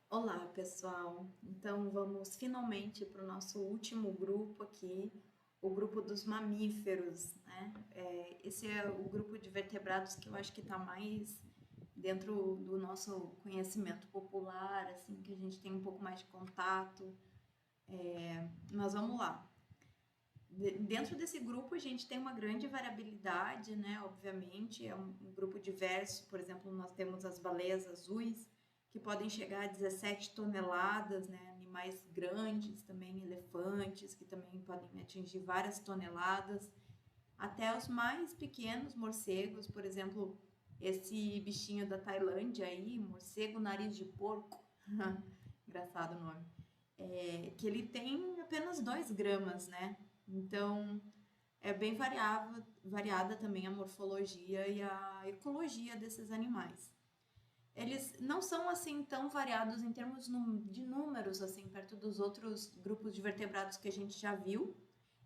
Olá, pessoal. Então vamos finalmente para o nosso último grupo aqui, o grupo dos mamíferos, né? Esse é o grupo de vertebrados que eu acho que está mais dentro do nosso conhecimento popular, assim, que a gente tem um pouco mais de contato. Mas vamos lá. Dentro desse grupo a gente tem uma grande variabilidade, né? Obviamente, é um grupo diverso. Por exemplo, nós temos as baleias azuis, que podem chegar a 17 toneladas, né? Animais grandes, também elefantes, que também podem atingir várias toneladas, até os mais pequenos morcegos, por exemplo, esse bichinho da Tailândia aí, morcego nariz de porco, engraçado o nome, que ele tem apenas 2 gramas, né? Então, é bem variada também a morfologia e a ecologia desses animais. Eles não são assim tão variados em termos de números, assim, perto dos outros grupos de vertebrados que a gente já viu.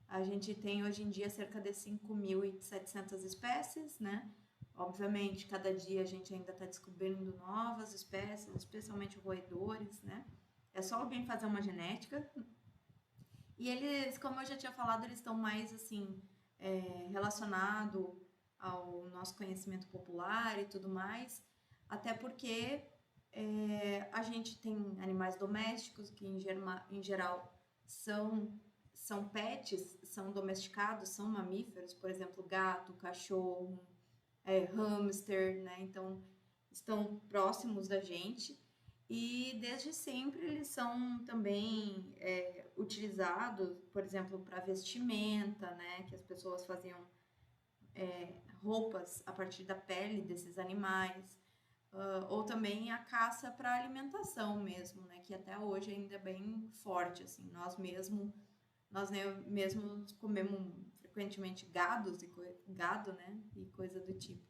A gente tem hoje em dia cerca de 5.700 espécies, né? Obviamente, cada dia a gente ainda está descobrindo novas espécies, especialmente roedores, né? É só alguém fazer uma genética. E eles, como eu já tinha falado, eles estão mais assim relacionado ao nosso conhecimento popular e tudo mais, até porque a gente tem animais domésticos que em geral são são pets, são domesticados, são mamíferos, por exemplo, gato, cachorro, hamster, né? Então estão próximos da gente e desde sempre eles são também utilizados, por exemplo, para vestimenta, né? Que as pessoas faziam roupas a partir da pele desses animais, ou também a caça para alimentação mesmo, né? Que até hoje ainda é bem forte, assim. Nós mesmos comemos frequentemente gado, né? E coisa do tipo.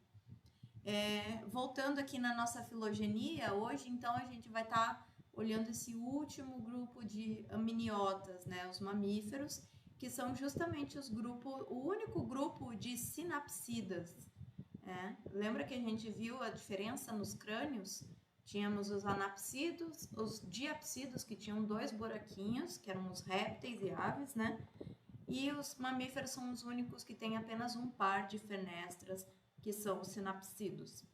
Voltando aqui na nossa filogenia, hoje então a gente vai estar olhando esse último grupo de amniotas, né, os mamíferos, que são justamente o único grupo de sinapsidas. Lembra que a gente viu a diferença nos crânios? Tínhamos os anapsidos, os diapsidos, que tinham 2 buraquinhos, que eram os répteis e aves, né? E os mamíferos são os únicos que têm apenas um par de fenestras, que são os sinapsidos.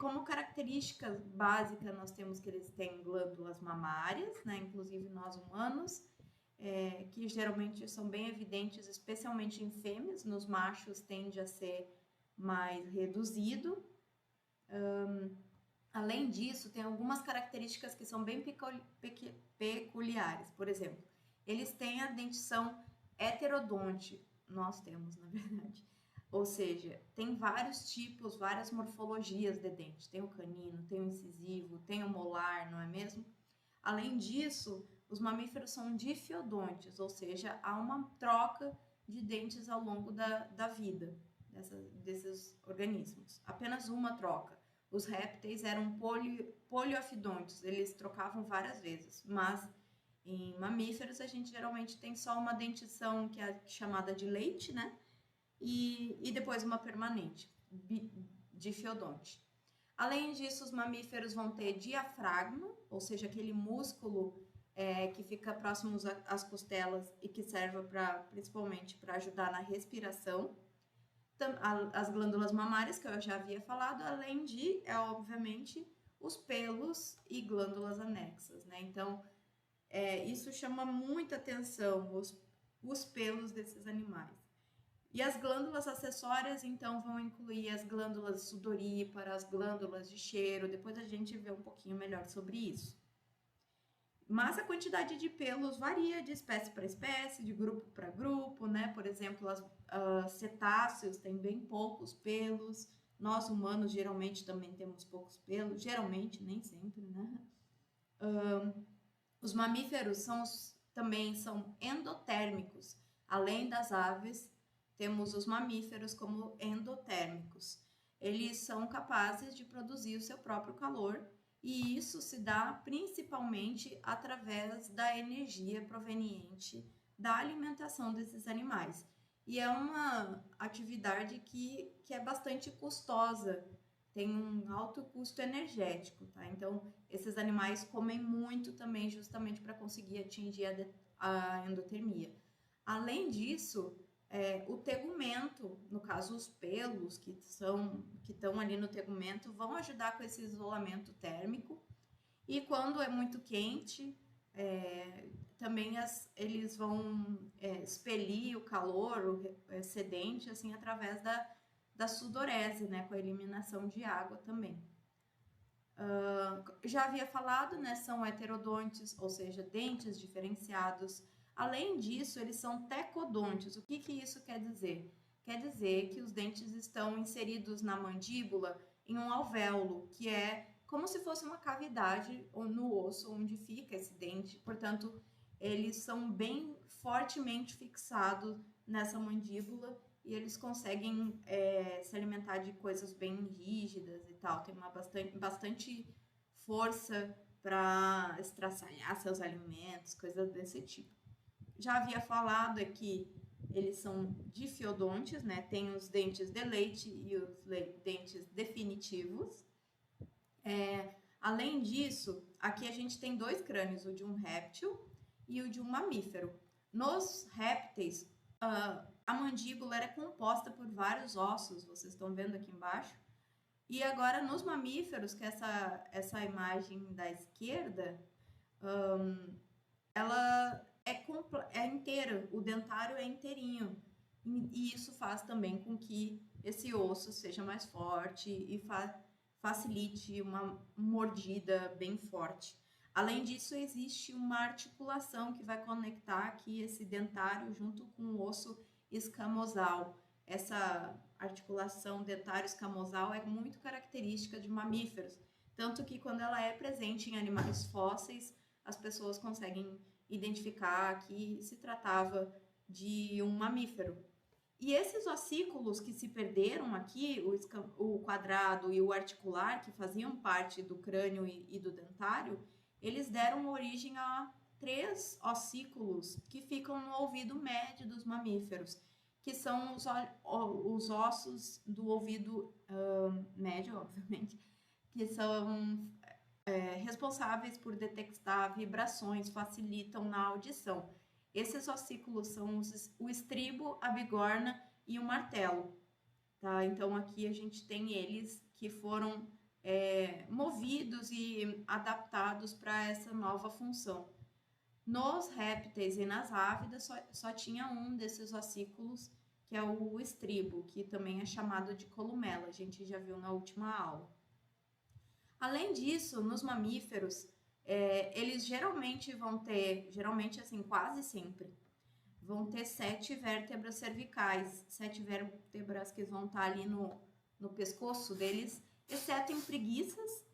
Como característica básica, nós temos que eles têm glândulas mamárias, né, inclusive nós humanos, que geralmente são bem evidentes, especialmente em fêmeas. Nos machos tende a ser mais reduzido. Além disso, tem algumas características que são bem peculiares. Por exemplo, eles têm a dentição heterodonte. Nós temos, na verdade. Ou seja, tem vários tipos, várias morfologias de dente. Tem o canino, tem o incisivo, tem o molar, não é mesmo? Além disso, os mamíferos são difiodontes, ou seja, há uma troca de dentes ao longo da vida desses organismos. Apenas uma troca. Os répteis eram poliofidontes, eles trocavam várias vezes, mas em mamíferos a gente geralmente tem só uma dentição que é chamada de leite, né? E depois uma permanente, difiodonte. Além disso, os mamíferos vão ter diafragma, ou seja, aquele músculo que fica próximo às costelas e que serve principalmente para ajudar na respiração. As glândulas mamárias, que eu já havia falado, além de, obviamente, os pelos e glândulas anexas, né? Então, isso chama muita atenção, os pelos desses animais. E as glândulas acessórias, então, vão incluir as glândulas sudoríparas, as glândulas de cheiro. Depois a gente vê um pouquinho melhor sobre isso. Mas a quantidade de pelos varia de espécie para espécie, de grupo para grupo, né? Por exemplo, cetáceos têm bem poucos pelos. Nós humanos geralmente também temos poucos pelos, geralmente, nem sempre, né? Os mamíferos também são endotérmicos. Além das aves, temos os mamíferos como endotérmicos. Eles são capazes de produzir o seu próprio calor e isso se dá principalmente através da energia proveniente da alimentação desses animais. E é uma atividade que é bastante custosa tem um alto custo energético, tá? Então, esses animais comem muito também, justamente para conseguir atingir a endotermia. Além disso, o tegumento, no caso os pelos que estão ali no tegumento, vão ajudar com esse isolamento térmico. E quando é muito quente, também eles vão expelir o calor, o excedente, assim, através da sudorese, né, com a eliminação de água também. Já havia falado, né, são heterodontes, ou seja, dentes diferenciados. Além disso, eles são tecodontes. O que isso quer dizer? Quer dizer que os dentes estão inseridos na mandíbula em um alvéolo, que é como se fosse uma cavidade no osso onde fica esse dente. Portanto, eles são bem fortemente fixados nessa mandíbula e eles conseguem se alimentar de coisas bem rígidas e tal. Tem bastante força para estraçalhar seus alimentos, coisas desse tipo. Já havia falado aqui, eles são difiodontes, né? Tem os dentes de leite e os dentes definitivos. Além disso, aqui a gente tem dois crânios, o de um réptil e o de um mamífero. Nos répteis, a mandíbula era composta por vários ossos, vocês estão vendo aqui embaixo. E agora, nos mamíferos, que é essa imagem da esquerda, ela é inteira, o dentário é inteirinho. E isso faz também com que esse osso seja mais forte e facilite uma mordida bem forte. Além disso, existe uma articulação que vai conectar aqui esse dentário junto com o osso escamosal. Essa articulação dentário-escamosal é muito característica de mamíferos, tanto que quando ela é presente em animais fósseis, as pessoas conseguem identificar que se tratava de um mamífero. E esses ossículos que se perderam aqui, o quadrado e o articular, que faziam parte do crânio e do dentário, eles deram origem a 3 ossículos que ficam no ouvido médio dos mamíferos, que são os ossos do ouvido médio, obviamente, que são responsáveis por detectar vibrações, facilitam na audição. Esses ossículos são o estribo, a bigorna e o martelo. Tá? Então, aqui a gente tem eles que foram movidos e adaptados para essa nova função. Nos répteis e nas ávidas só tinha um desses ossículos, que é o estribo, que também é chamado de columela, a gente já viu na última aula. Além disso, nos mamíferos, eles geralmente vão ter, assim, quase sempre, vão ter 7 vértebras cervicais, 7 vértebras que vão estar ali no pescoço deles, exceto em preguiças.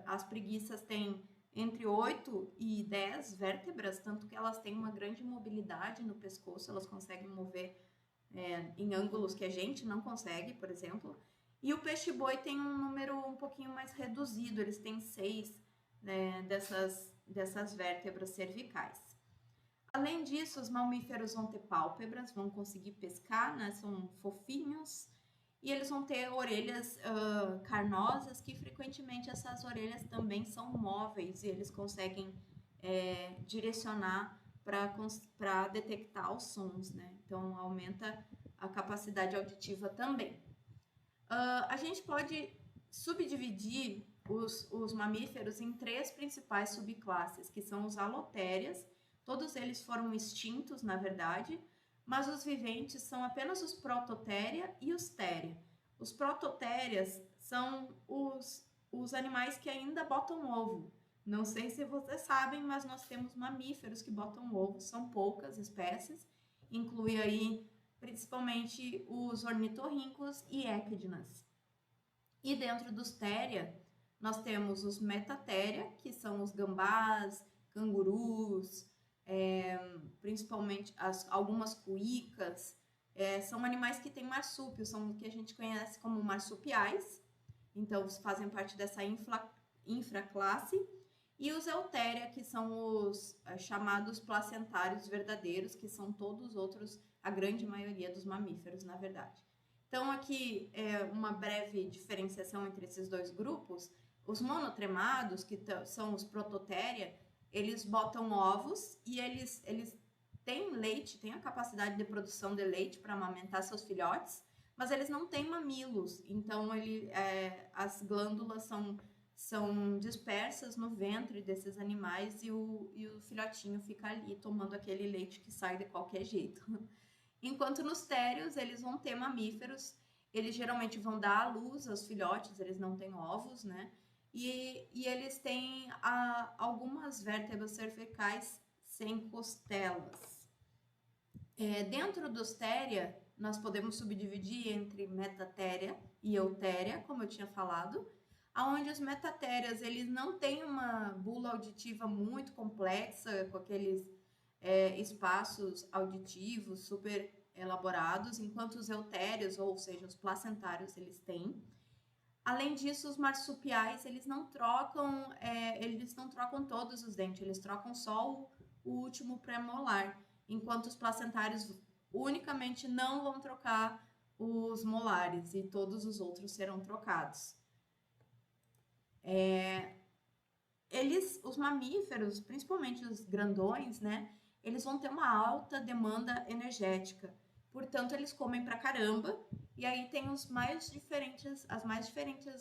As preguiças têm entre 8 e 10 vértebras, tanto que elas têm uma grande mobilidade no pescoço, elas conseguem mover em ângulos que a gente não consegue, por exemplo. E o peixe-boi tem um número um pouquinho mais reduzido, eles têm 6 dessas vértebras cervicais. Além disso, os mamíferos vão ter pálpebras, vão conseguir pescar, né? São fofinhos. E eles vão ter orelhas carnosas, que frequentemente essas orelhas também são móveis e eles conseguem direcionar para detectar os sons, né? Então, aumenta a capacidade auditiva também. A gente pode subdividir os mamíferos em 3 principais subclasses, que são os alotérias. Todos eles foram extintos, na verdade, mas os viventes são apenas os prototéria e os téria. Os prototérias são os animais que ainda botam ovo. Não sei se vocês sabem, mas nós temos mamíferos que botam ovo, são poucas espécies, inclui aí principalmente os ornitorrincos e equidnas. E dentro dos téria, nós temos os metatéria, que são os gambás, cangurus, principalmente algumas cuícas, são animais que têm marsúpio, são o que a gente conhece como marsupiais, então fazem parte dessa infraclasse, e os eutéria, que são os chamados placentários verdadeiros, que são todos outros, a grande maioria dos mamíferos, na verdade. Então, aqui é uma breve diferenciação entre esses dois grupos. Os monotremados, que são os prototéria, eles botam ovos e eles têm leite, têm a capacidade de produção de leite para amamentar seus filhotes, mas eles não têm mamilos, então as glândulas são dispersas no ventre desses animais e o filhotinho fica ali tomando aquele leite que sai de qualquer jeito. Enquanto nos térios, eles vão ter mamíferos, eles geralmente vão dar à luz aos filhotes, eles não têm ovos, né? E eles têm algumas vértebras cervicais sem costelas. Dentro dos téria, nós podemos subdividir entre metatéria e eutéria, como eu tinha falado, onde os metatérias eles não têm uma bula auditiva muito complexa, com aqueles espaços auditivos super elaborados, enquanto os eutérios, ou seja, os placentários, eles têm. Além disso, os marsupiais, eles não trocam todos os dentes, eles trocam só o último premolar, enquanto os placentários unicamente não vão trocar os molares e todos os outros serão trocados. Os mamíferos, principalmente os grandões, né, eles vão ter uma alta demanda energética, portanto eles comem pra caramba, e aí tem as mais diferentes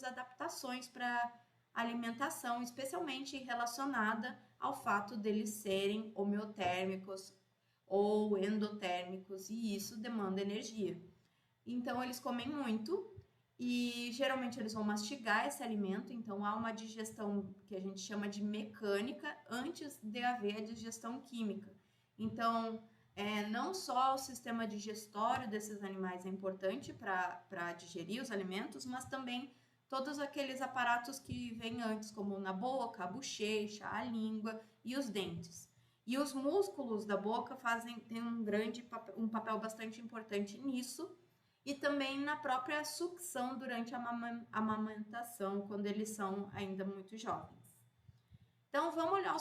adaptações para alimentação, especialmente relacionada ao fato deles serem homeotérmicos ou endotérmicos, e isso demanda energia. Então eles comem muito e geralmente eles vão mastigar esse alimento, então há uma digestão que a gente chama de mecânica antes de haver a digestão química. Então, não só o sistema digestório desses animais é importante para digerir os alimentos, mas também todos aqueles aparatos que vêm antes, como na boca, a bochecha, a língua e os dentes. E os músculos da boca têm um papel bastante importante nisso, e também na própria sucção durante a amamentação, quando eles são ainda muito jovens. Então, vamos olhar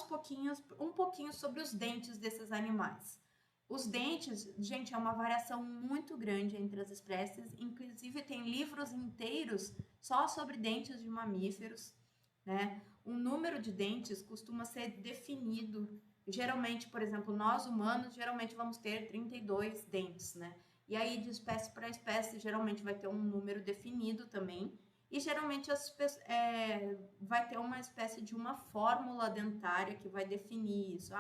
um pouquinho sobre os dentes desses animais. Os dentes, gente, é uma variação muito grande entre as espécies, inclusive tem livros inteiros só sobre dentes de mamíferos, né? O número de dentes costuma ser definido, geralmente, por exemplo, nós humanos, geralmente vamos ter 32 dentes, né? E aí, de espécie para espécie, geralmente vai ter um número definido também, e geralmente vai ter uma espécie de uma fórmula dentária que vai definir isso.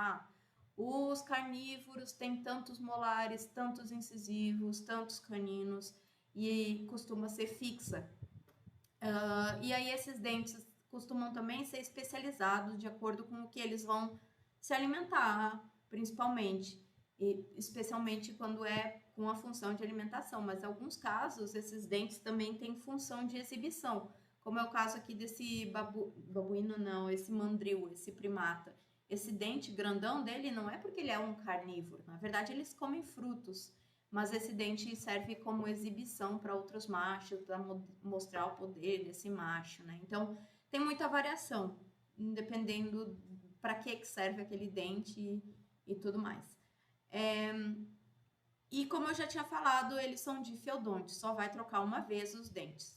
Os carnívoros têm tantos molares, tantos incisivos, tantos caninos, e costuma ser fixa. E aí esses dentes costumam também ser especializados de acordo com o que eles vão se alimentar, principalmente, e especialmente quando é com a função de alimentação, mas em alguns casos esses dentes também têm função de exibição, como é o caso aqui desse babuíno não, esse mandril, esse primata. Esse dente grandão dele não é porque ele é um carnívoro, na verdade eles comem frutos, mas esse dente serve como exibição para outros machos, para mostrar o poder desse macho, né? Então tem muita variação, dependendo para que serve aquele dente e tudo mais. E como eu já tinha falado, eles são difeodontes, só vai trocar uma vez os dentes.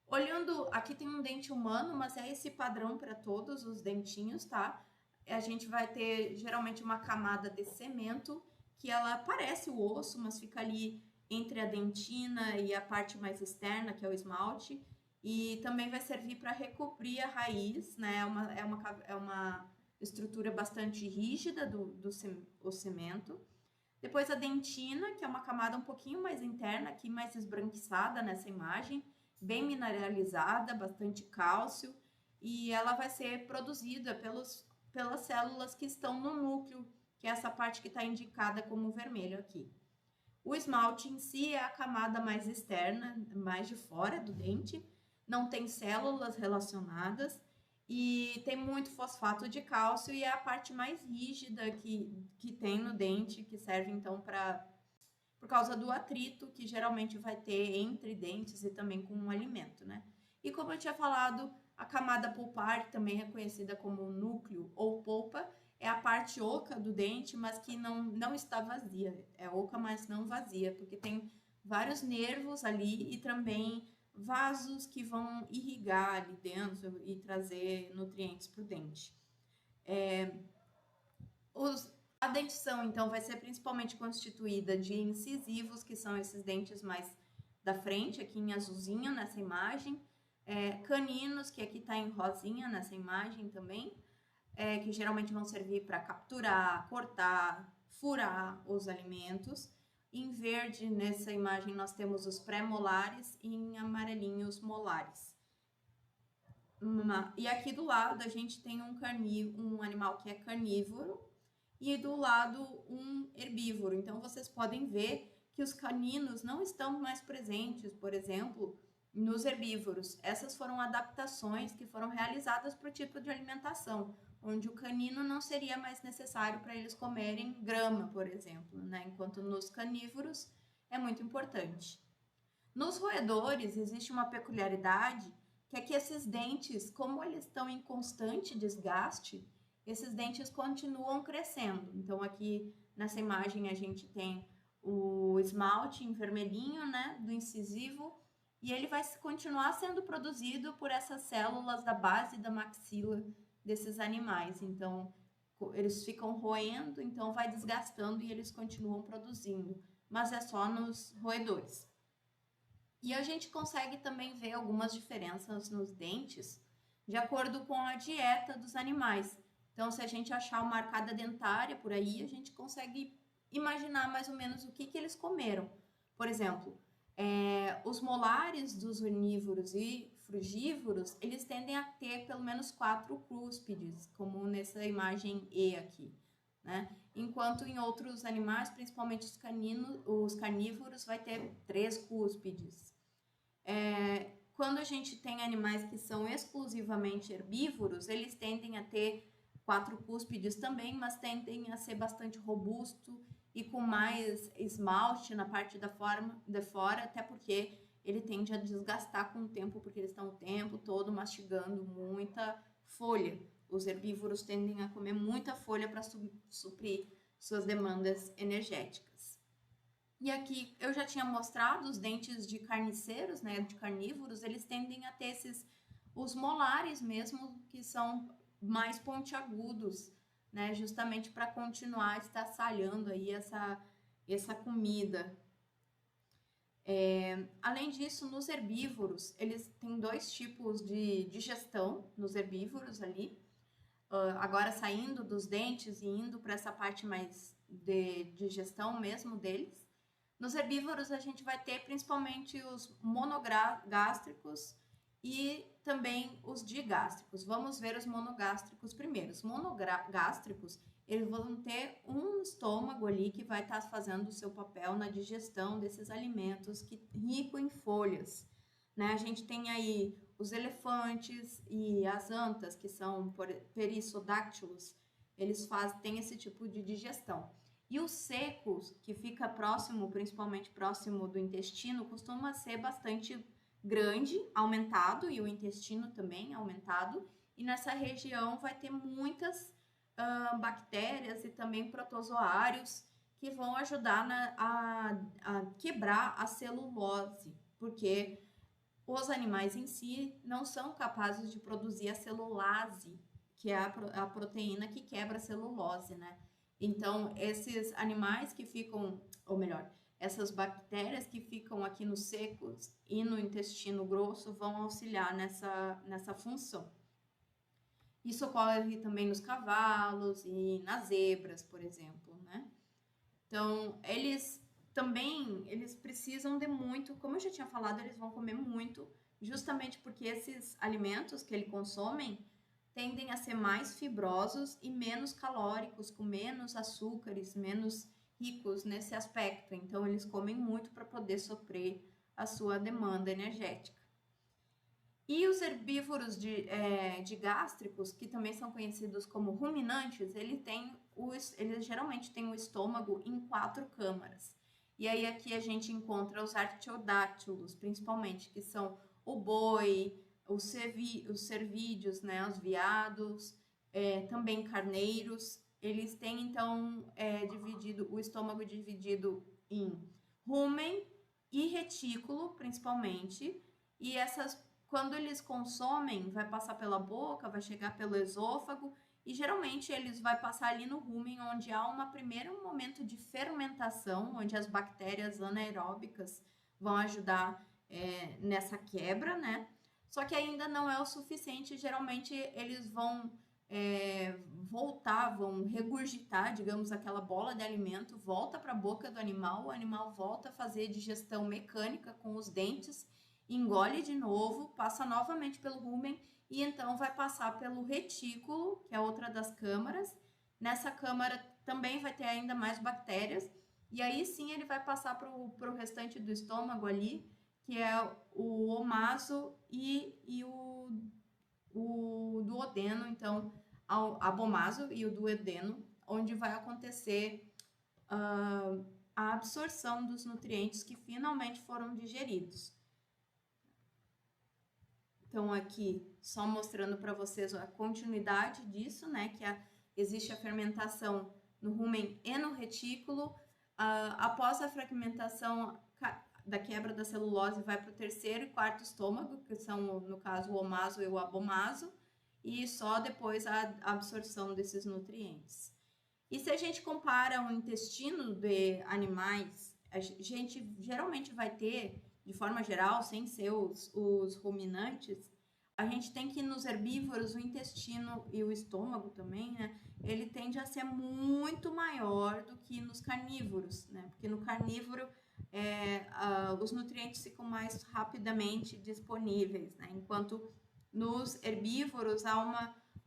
Olhando, aqui tem um dente humano, mas é esse padrão para todos os dentinhos, tá? A gente vai ter geralmente uma camada de cemento, que ela parece o osso, mas fica ali entre a dentina e a parte mais externa, que é o esmalte, e também vai servir para recobrir a raiz, né? É uma estrutura bastante rígida do cemento. Depois a dentina, que é uma camada um pouquinho mais interna, aqui mais esbranquiçada nessa imagem, bem mineralizada, bastante cálcio, e ela vai ser produzida pelas células que estão no núcleo, que é essa parte que está indicada como vermelho aqui. O esmalte em si é a camada mais externa, mais de fora do dente, não tem células relacionadas e tem muito fosfato de cálcio e é a parte mais rígida que tem no dente, que serve então por causa do atrito que geralmente vai ter entre dentes e também com o alimento, né? E como eu tinha falado, a camada pulpar, também é conhecida como núcleo ou polpa, é a parte oca do dente, mas que não está vazia. É oca, mas não vazia, porque tem vários nervos ali e também vasos que vão irrigar ali dentro e trazer nutrientes para o dente. A dentição, então, vai ser principalmente constituída de incisivos, que são esses dentes mais da frente, aqui em azulzinho nessa imagem, caninos, que aqui está em rosinha nessa imagem também, que geralmente vão servir para capturar, cortar, furar os alimentos. Em verde, nessa imagem, nós temos os pré-molares e em amarelinho os molares. E aqui do lado a gente tem um animal que é carnívoro e do lado um herbívoro. Então vocês podem ver que os caninos não estão mais presentes, por exemplo, nos herbívoros. Essas foram adaptações que foram realizadas para o tipo de alimentação, onde o canino não seria mais necessário para eles comerem grama, por exemplo, né? Enquanto nos carnívoros é muito importante. Nos roedores existe uma peculiaridade, que é que esses dentes, como eles estão em constante desgaste, esses dentes continuam crescendo. Então aqui nessa imagem a gente tem o esmalte em vermelhinho, né, do incisivo, e ele vai continuar sendo produzido por essas células da base da maxila desses animais. Então eles ficam roendo, então vai desgastando e eles continuam produzindo, mas é só nos roedores. E a gente consegue também ver algumas diferenças nos dentes de acordo com a dieta dos animais. Então, se a gente achar uma arcada dentária por aí, a gente consegue imaginar mais ou menos o que eles comeram. Por exemplo, os molares dos onívoros e frugívoros, eles tendem a ter pelo menos 4 cúspides, como nessa imagem E aqui, né? Enquanto em outros animais, principalmente os carnívoros, vai ter 3 cúspides. Quando a gente tem animais que são exclusivamente herbívoros, eles tendem a ter 4 cúspides também, mas tendem a ser bastante robusto e com mais esmalte na parte de fora, até porque ele tende a desgastar com o tempo, porque eles estão o tempo todo mastigando muita folha. Os herbívoros tendem a comer muita folha para suprir suas demandas energéticas. E aqui eu já tinha mostrado os dentes de carniceiros, né, de carnívoros, eles tendem a ter os molares mesmo, que são mais pontiagudos, né, justamente para continuar estraçalhando aí essa comida. Além disso, nos herbívoros, eles têm 2 tipos de digestão nos herbívoros ali. Agora saindo dos dentes e indo para essa parte mais de digestão mesmo deles. Nos herbívoros a gente vai ter principalmente os monogástricos e também os digástricos. Vamos ver os monogástricos primeiro. Os monogástricos, eles vão ter um estômago ali que vai estar fazendo o seu papel na digestão desses alimentos rico em folhas, né? A gente tem aí os elefantes e as antas, que são perissodáctilos, eles têm esse tipo de digestão. E os secos, que fica principalmente próximo do intestino, costuma ser bastante grande, aumentado, e o intestino também aumentado. E nessa região vai ter muitas bactérias e também protozoários que vão ajudar a quebrar a celulose, porque os animais em si não são capazes de produzir a celulase, que é a proteína que quebra a celulose, né? Então, esses animais que ficam, ou melhor, essas bactérias que ficam aqui nos secos e no intestino grosso vão auxiliar nessa função. Isso ocorre também nos cavalos e nas zebras, por exemplo, né? Então, eles precisam de muito, como eu já tinha falado, eles vão comer muito, justamente porque esses alimentos que eles consomem tendem a ser mais fibrosos e menos calóricos, com menos açúcares, menos ricos nesse aspecto. Então, eles comem muito para poder suprir a sua demanda energética. E os herbívoros digástricos, que também são conhecidos como ruminantes, eles geralmente têm o estômago em 4 câmaras. E aí aqui a gente encontra os artiodáctilos, principalmente, que são o boi, os cervídeos, né, os veados, também carneiros. Eles têm, então, o estômago dividido em rumen, e retículo, principalmente, e quando eles consomem, vai passar pela boca, vai chegar pelo esôfago, e geralmente eles vai passar ali no rumen, onde há um primeiro momento de fermentação, onde as bactérias anaeróbicas vão ajudar nessa quebra, né? Só que ainda não é o suficiente, geralmente eles vão voltar, vão regurgitar, digamos, aquela bola de alimento, volta para a boca do animal, o animal volta a fazer digestão mecânica com os dentes, engole de novo, passa novamente pelo rumen e então vai passar pelo retículo, que é outra das câmaras. Nessa câmara também vai ter ainda mais bactérias, e aí sim ele vai passar para o restante do estômago ali, que é o omaso e o duodeno, então, abomaso e o duodeno, onde vai acontecer a absorção dos nutrientes que finalmente foram digeridos. Então, aqui, só mostrando para vocês a continuidade disso, né, que existe a fermentação no rumen e no retículo. Após a fragmentação da quebra da celulose, vai para o terceiro e quarto estômago, que são, no caso, o omaso e o abomaso, e só depois a absorção desses nutrientes. E se a gente compara o intestino de animais, a gente geralmente vai ter, de forma geral, sem ser os ruminantes, a gente tem que nos herbívoros o intestino e o estômago também, né? Ele tende a ser muito maior do que nos carnívoros, né? Porque no carnívoro os nutrientes ficam mais rapidamente disponíveis, né? Enquanto nos herbívoros há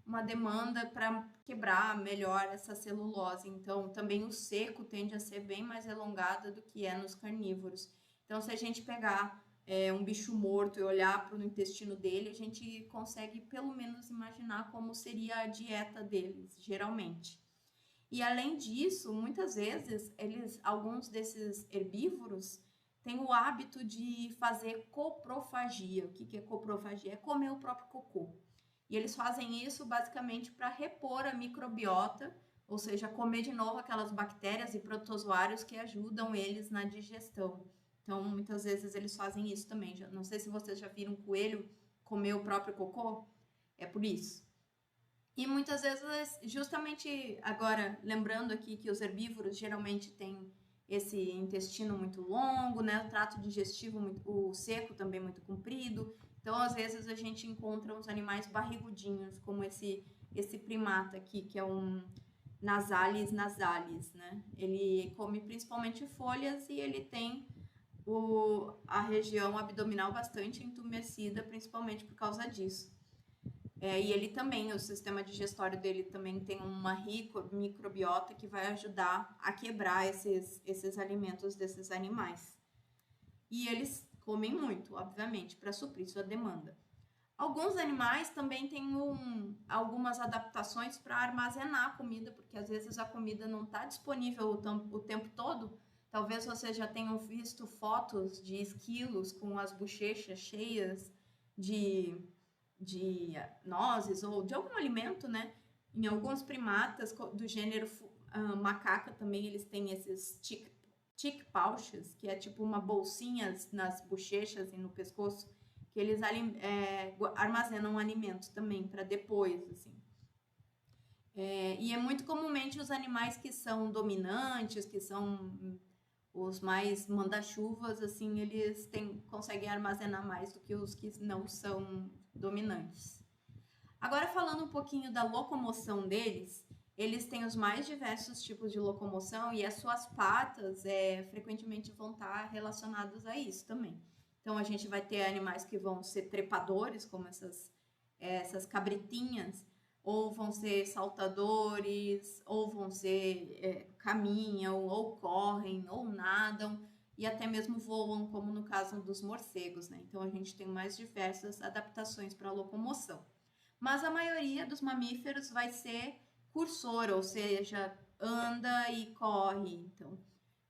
uma demanda para quebrar melhor essa celulose. Então, também o seco tende a ser bem mais elongado do que é nos carnívoros. Então, se a gente pegar um bicho morto e olhar para o intestino dele, a gente consegue pelo menos imaginar como seria a dieta deles, geralmente. E além disso, muitas vezes, alguns desses herbívoros têm o hábito de fazer coprofagia. O que é coprofagia? É comer o próprio cocô. E eles fazem isso basicamente para repor a microbiota, ou seja, comer de novo aquelas bactérias e protozoários que ajudam eles na digestão. Então, muitas vezes eles fazem isso também. Não sei se vocês já viram um coelho comer o próprio cocô. É por isso. E muitas vezes, justamente agora, lembrando aqui que os herbívoros geralmente têm esse intestino muito longo, né? O trato digestivo, o seco também muito comprido. Então, às vezes, a gente encontra uns animais barrigudinhos, como esse primata aqui, que é um Nasalis nasalis, né? Ele come principalmente folhas e ele tem a região abdominal bastante entumecida, principalmente por causa disso. E ele também, o sistema digestório dele também tem uma rica microbiota que vai ajudar a quebrar esses alimentos desses animais. E eles comem muito, obviamente, para suprir sua demanda. Alguns animais também têm algumas adaptações para armazenar a comida, porque às vezes a comida não está disponível o tempo todo. Talvez vocês já tenham visto fotos de esquilos com as bochechas cheias de nozes ou de algum alimento, né? Em alguns primatas do gênero macaca também eles têm esses tick pouches, que é tipo uma bolsinha nas bochechas e no pescoço, que eles armazenam alimentos também para depois, assim. E é muito comumente os animais que são dominantes, que são os mais manda-chuvas, assim, eles conseguem armazenar mais do que os que não são dominantes. Agora, falando um pouquinho da locomoção deles, eles têm os mais diversos tipos de locomoção e as suas patas frequentemente vão estar relacionadas a isso também. Então, a gente vai ter animais que vão ser trepadores, como essas cabritinhas, ou vão ser saltadores, ou vão ser caminham, ou correm, ou nadam, e até mesmo voam, como no caso dos morcegos, né? Então, a gente tem mais diversas adaptações para a locomoção. Mas a maioria dos mamíferos vai ser cursor, ou seja, anda e corre. Então,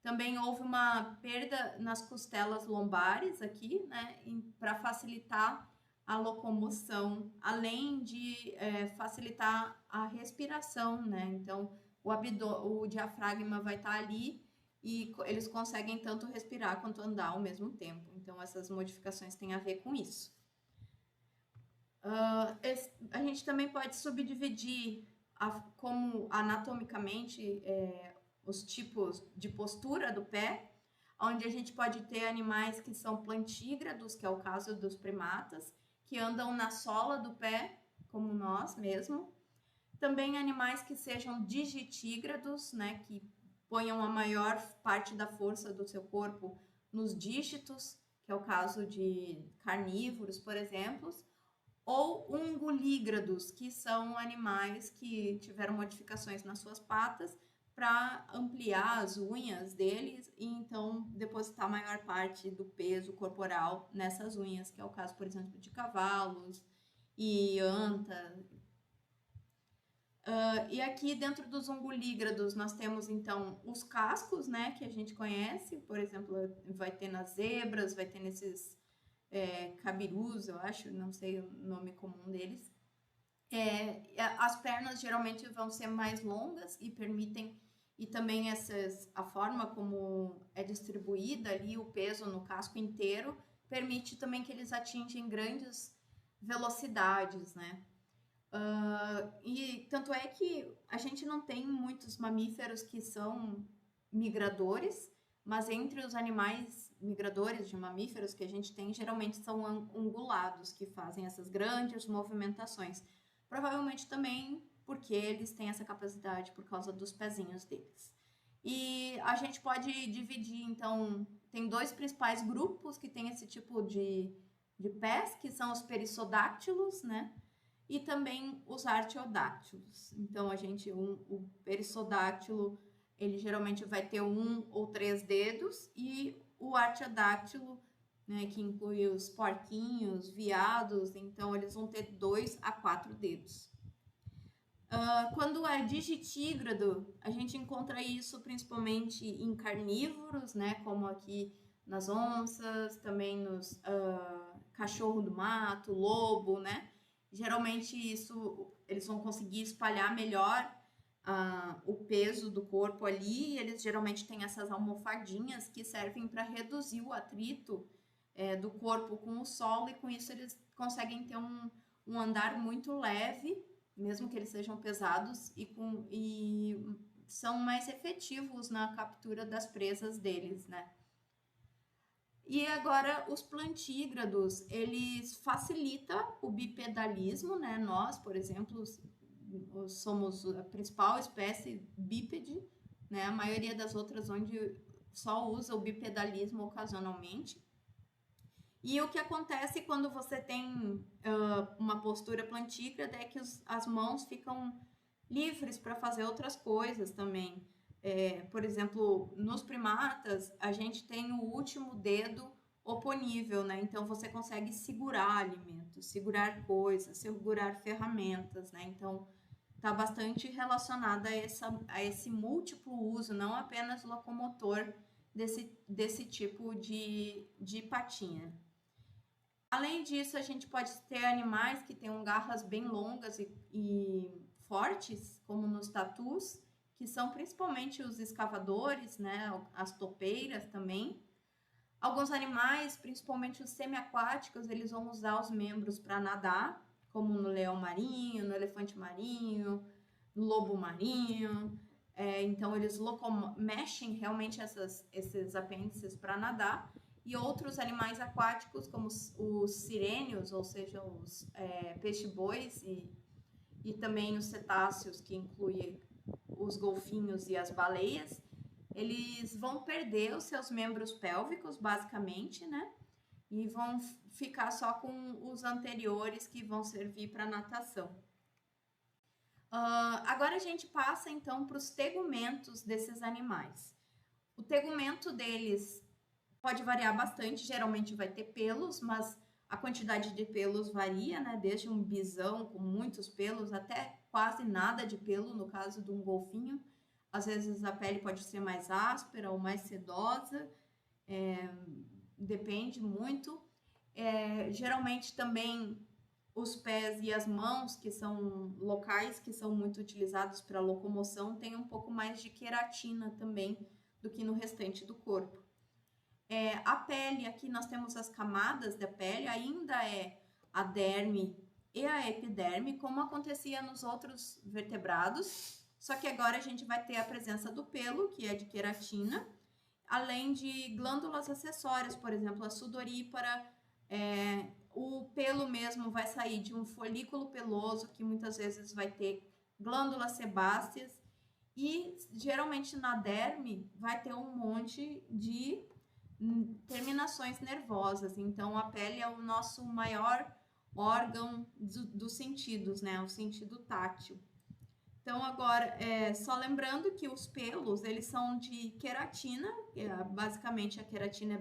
também houve uma perda nas costelas lombares aqui, né, para facilitar a locomoção, além de facilitar a respiração, né? Então, o diafragma vai estar ali e eles conseguem tanto respirar quanto andar ao mesmo tempo. Então, essas modificações têm a ver com isso. A gente também pode subdividir como anatomicamente os tipos de postura do pé, onde a gente pode ter animais que são plantígrados, que é o caso dos primatas, que andam na sola do pé, como nós mesmo. Também animais que sejam digitígrados, né, que ponham a maior parte da força do seu corpo nos dígitos, que é o caso de carnívoros, por exemplo, ou ungulígrados, que são animais que tiveram modificações nas suas patas para ampliar as unhas deles e então depositar a maior parte do peso corporal nessas unhas, que é o caso, por exemplo, de cavalos e anta. E aqui dentro dos ungulígrados nós temos então os cascos, né, que a gente conhece, por exemplo, vai ter nas zebras, vai ter nesses cabirus, eu acho, não sei o nome comum deles. As pernas geralmente vão ser mais longas e permitem, e também a forma como é distribuída ali o peso no casco inteiro, permite também que eles atingem grandes velocidades, né? E tanto é que a gente não tem muitos mamíferos que são migradores, mas entre os animais migradores de mamíferos que a gente tem, geralmente são ungulados, que fazem essas grandes movimentações. Provavelmente também porque eles têm essa capacidade por causa dos pezinhos deles. E a gente pode dividir, então, tem dois principais grupos que tem esse tipo de pés, que são os perissodáctilos, né? E também os artiodáctilos. Então, o perissodáctilo, ele geralmente vai ter 1 ou 3 dedos, e o artiodáctilo, né, que inclui os porquinhos, veados, então eles vão ter 2 a 4 dedos. Quando é digitígrado, a gente encontra isso principalmente em carnívoros, né, como aqui nas onças, também nos cachorro do mato, lobo, né? Geralmente eles vão conseguir espalhar melhor o peso do corpo ali, e eles geralmente têm essas almofadinhas que servem para reduzir o atrito do corpo com o solo, e com isso eles conseguem ter um andar muito leve, mesmo que eles sejam pesados, e são mais efetivos na captura das presas deles, né? E agora os plantígrados, eles facilitam o bipedalismo, né? Nós, por exemplo, somos a principal espécie bípede, né? A maioria das outras onde só usa o bipedalismo ocasionalmente. E o que acontece quando você tem uma postura plantígrada é que as mãos ficam livres para fazer outras coisas também. Por exemplo, nos primatas, a gente tem o último dedo oponível, né? Então, você consegue segurar alimentos, segurar coisas, segurar ferramentas, né? Então, está bastante relacionada a esse múltiplo uso, não apenas locomotor desse tipo de patinha. Além disso, a gente pode ter animais que tenham garras bem longas e fortes, como nos tatus, que são principalmente os escavadores, né, as topeiras também. Alguns animais, principalmente os semiaquáticos, eles vão usar os membros para nadar, como no leão marinho, no elefante marinho, no lobo marinho. Então, eles mexem realmente esses apêndices para nadar. E outros animais aquáticos, como os sirênios, ou seja, os peixe-bois e também os cetáceos, que incluem os golfinhos e as baleias, eles vão perder os seus membros pélvicos, basicamente, né? E vão ficar só com os anteriores, que vão servir para natação. Agora a gente passa, então, para os tegumentos desses animais. O tegumento deles pode variar bastante, geralmente vai ter pelos, mas a quantidade de pelos varia, né? Desde um bisão com muitos pelos até quase nada de pelo, no caso de um golfinho. Às vezes a pele pode ser mais áspera ou mais sedosa, depende muito. Geralmente também os pés e as mãos, que são locais que são muito utilizados para locomoção, têm um pouco mais de queratina também do que no restante do corpo. A pele, aqui nós temos as camadas da pele, ainda é a derme e a epiderme, como acontecia nos outros vertebrados, só que agora a gente vai ter a presença do pelo, que é de queratina, além de glândulas acessórias, por exemplo, a sudorípara, o pelo mesmo vai sair de um folículo peloso, que muitas vezes vai ter glândulas sebáceas, e geralmente na derme vai ter um monte de terminações nervosas. Então a pele é o nosso maior órgão dos sentidos, né? O sentido tátil. Então agora, só lembrando que os pelos, eles são de queratina, basicamente a queratina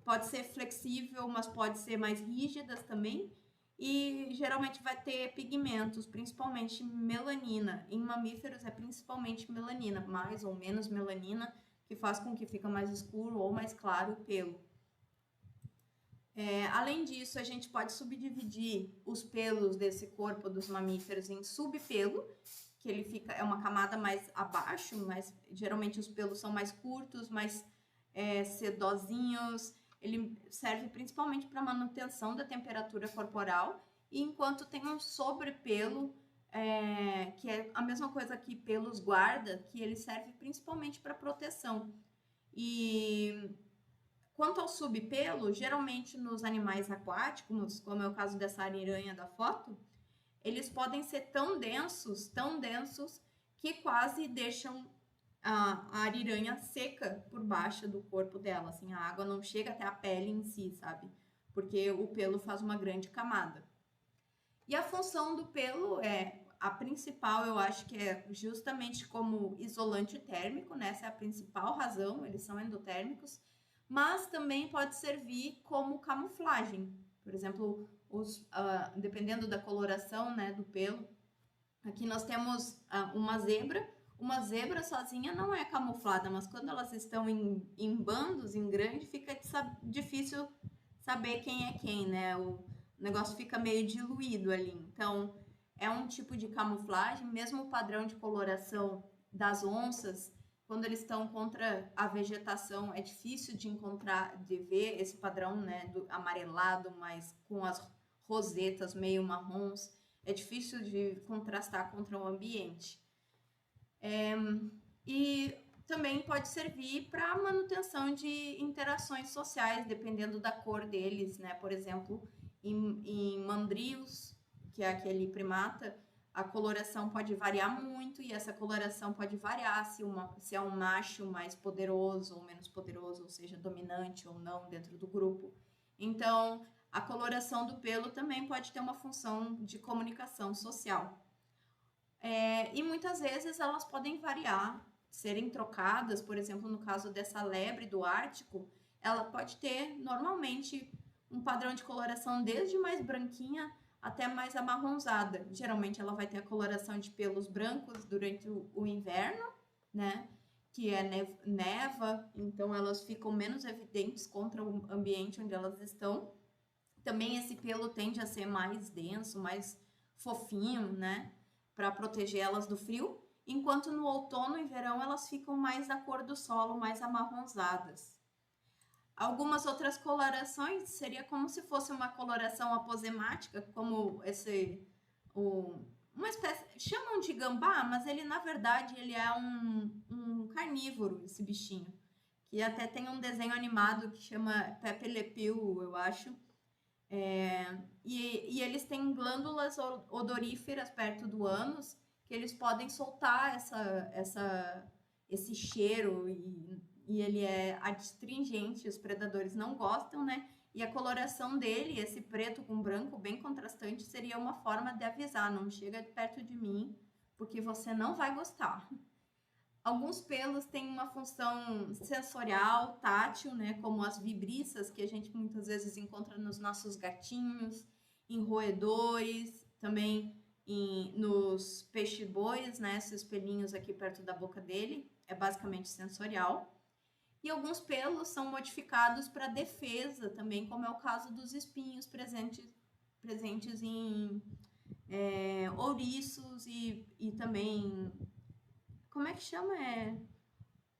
pode ser flexível, mas pode ser mais rígidas também, e geralmente vai ter pigmentos, principalmente melanina. Em mamíferos é principalmente melanina, mais ou menos melanina, que faz com que fica mais escuro ou mais claro o pelo. Além disso, a gente pode subdividir os pelos desse corpo dos mamíferos em subpelo, que é uma camada mais abaixo, mas geralmente os pelos são mais curtos, mais sedosinhos. Ele serve principalmente para manutenção da temperatura corporal, e enquanto tem um sobrepelo, que é a mesma coisa que pelos guarda, que ele serve principalmente para proteção. E quanto ao subpelo, geralmente nos animais aquáticos, como é o caso dessa ariranha da foto, eles podem ser tão densos, que quase deixam a ariranha seca por baixo do corpo dela, assim, a água não chega até a pele em si, sabe? Porque o pelo faz uma grande camada. E a função do pelo a principal, eu acho que é justamente como isolante térmico, né? Essa é a principal razão, eles são endotérmicos, mas também pode servir como camuflagem. Por exemplo, dependendo da coloração, né, do pelo, aqui nós temos uma zebra. Uma zebra sozinha não é camuflada, mas quando elas estão em bandos, em grande, fica difícil saber quem é quem, né? O negócio fica meio diluído ali. Então, é um tipo de camuflagem. Mesmo o padrão de coloração das onças, quando eles estão contra a vegetação, é difícil de ver esse padrão, né, do amarelado, mas com as rosetas meio marrons. É difícil de contrastar contra o ambiente. E também pode servir para manutenção de interações sociais, dependendo da cor deles, né? Por exemplo, em mandrios, que é aquele primata, a coloração pode variar muito, e essa coloração pode variar se é um macho mais poderoso ou menos poderoso, ou seja, dominante ou não dentro do grupo. Então, a coloração do pelo também pode ter uma função de comunicação social. E muitas vezes elas podem variar, serem trocadas. Por exemplo, no caso dessa lebre do Ártico, ela pode ter normalmente um padrão de coloração desde mais branquinha até mais amarronzada. Geralmente ela vai ter a coloração de pelos brancos durante o inverno, né? Que neva, então elas ficam menos evidentes contra o ambiente onde elas estão. Também esse pelo tende a ser mais denso, mais fofinho, né? Para proteger elas do frio, enquanto no outono e verão elas ficam mais da cor do solo, mais amarronzadas. Algumas outras colorações seria como se fosse uma coloração aposemática, como uma espécie, chamam de gambá, mas ele na verdade ele é um carnívoro, esse bichinho, que até tem um desenho animado que chama Pepe Le Pew, eu acho. E eles têm glândulas odoríferas perto do ânus, que eles podem soltar esse cheiro, e ele é adstringente, os predadores não gostam, né? E a coloração dele, esse preto com branco bem contrastante, seria uma forma de avisar: não chega perto de mim, porque você não vai gostar. Alguns pelos têm uma função sensorial, tátil, né, como as vibriças, que a gente muitas vezes encontra nos nossos gatinhos, em roedores, também nos peixe-bois, né, esses pelinhos aqui perto da boca dele, é basicamente sensorial. E alguns pelos são modificados para defesa também, como é o caso dos espinhos presentes em ouriços e também... Como é que chama?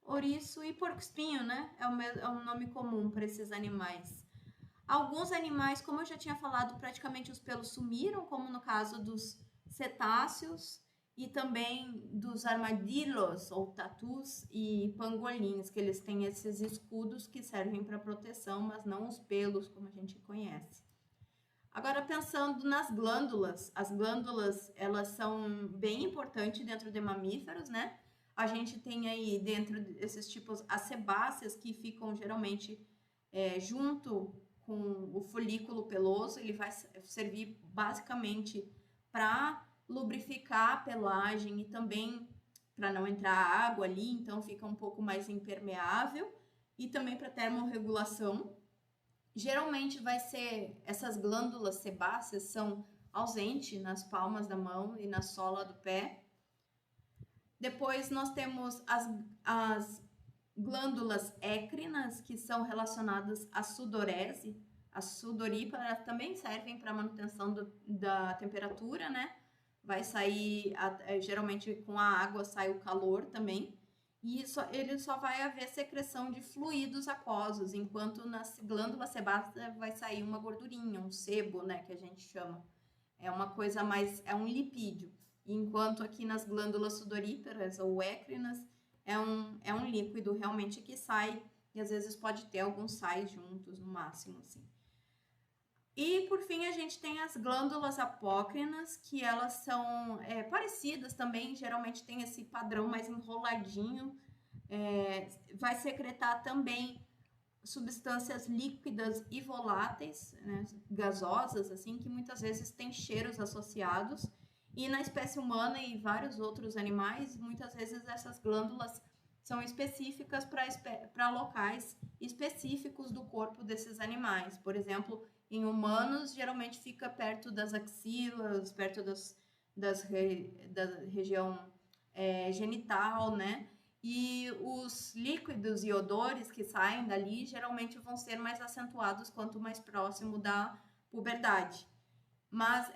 Ouriço e porco-espinho, né? É um nome comum para esses animais. Alguns animais, como eu já tinha falado, praticamente os pelos sumiram, como no caso dos cetáceos e também dos armadilhos ou tatus e pangolins, que eles têm esses escudos que servem para proteção, mas não os pelos, como a gente conhece. Agora, pensando nas glândulas, as glândulas, elas são bem importantes dentro de mamíferos, né? A gente tem aí dentro desses tipos as sebáceas que ficam geralmente junto com o folículo peloso, ele vai servir basicamente para lubrificar a pelagem e também para não entrar água ali, então fica um pouco mais impermeável, e também para termorregulação. Geralmente vai ser, essas glândulas sebáceas são ausentes nas palmas da mão e na sola do pé. Depois nós temos as glândulas écrinas, que são relacionadas à sudorese. A sudorípara também servem para manutenção da temperatura, né? Vai sair, geralmente com a água sai o calor também. E ele só vai haver secreção de fluidos aquosos, enquanto nas glândulas sebáceas vai sair uma gordurinha, um sebo, né, que a gente chama. É uma coisa mais, é um lipídio. Enquanto aqui nas glândulas sudoríparas ou écrinas é um líquido realmente que sai, e às vezes pode ter alguns sais juntos no máximo, assim. E por fim a gente tem as glândulas apócrinas, que elas são parecidas também, geralmente tem esse padrão mais enroladinho, vai secretar também substâncias líquidas e voláteis, né, gasosas, assim, que muitas vezes têm cheiros associados. E na espécie humana e vários outros animais, muitas vezes essas glândulas são específicas para locais específicos do corpo desses animais. Por exemplo, em humanos, geralmente fica perto das axilas, perto da região genital, né? E os líquidos e odores que saem dali geralmente vão ser mais acentuados quanto mais próximo da puberdade. Mas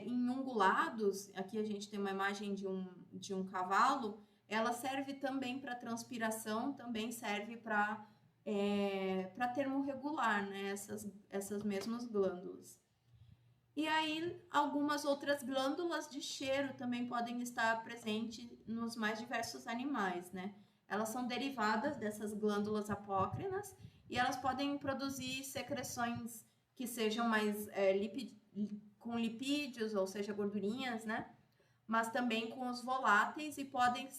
em ungulados, aqui a gente tem uma imagem de um cavalo, ela serve também para transpiração, também serve para termorregular, né? Essas mesmas glândulas. E aí, algumas outras glândulas de cheiro também podem estar presentes nos mais diversos animais, né? Elas são derivadas dessas glândulas apócrinas e elas podem produzir secreções que sejam mais com lipídios, ou seja, gordurinhas, né? Mas também com os voláteis e podem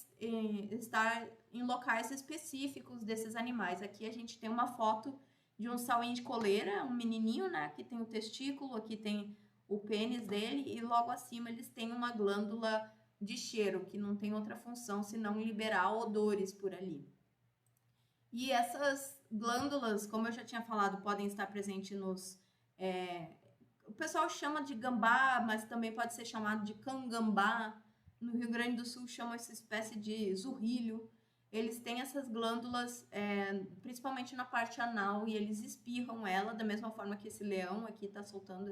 estar em locais específicos desses animais. Aqui a gente tem uma foto de um sauim de coleira, um menininho, né? Aqui tem o testículo, aqui tem o pênis dele e logo acima eles têm uma glândula de cheiro, que não tem outra função senão liberar odores por ali. E essas glândulas, como eu já tinha falado, podem estar presentes nos... o pessoal chama de gambá, mas também pode ser chamado de cangambá. No Rio Grande do Sul chama essa espécie de zurrilho. Eles têm essas glândulas, principalmente na parte anal, e eles espirram ela, da mesma forma que esse leão aqui está soltando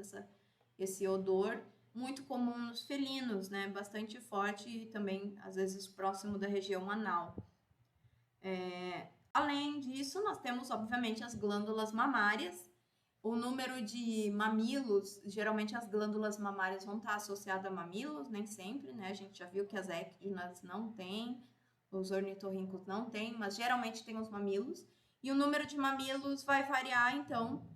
esse odor, muito comum nos felinos, né? Bastante forte e também, às vezes, próximo da região anal. Além disso, nós temos, obviamente, as glândulas mamárias. O número de mamilos, geralmente as glândulas mamárias vão estar associadas a mamilos, nem sempre, né? A gente já viu que as équinas não têm, os ornitorrincos não têm, mas geralmente tem os mamilos. E o número de mamilos vai variar, então,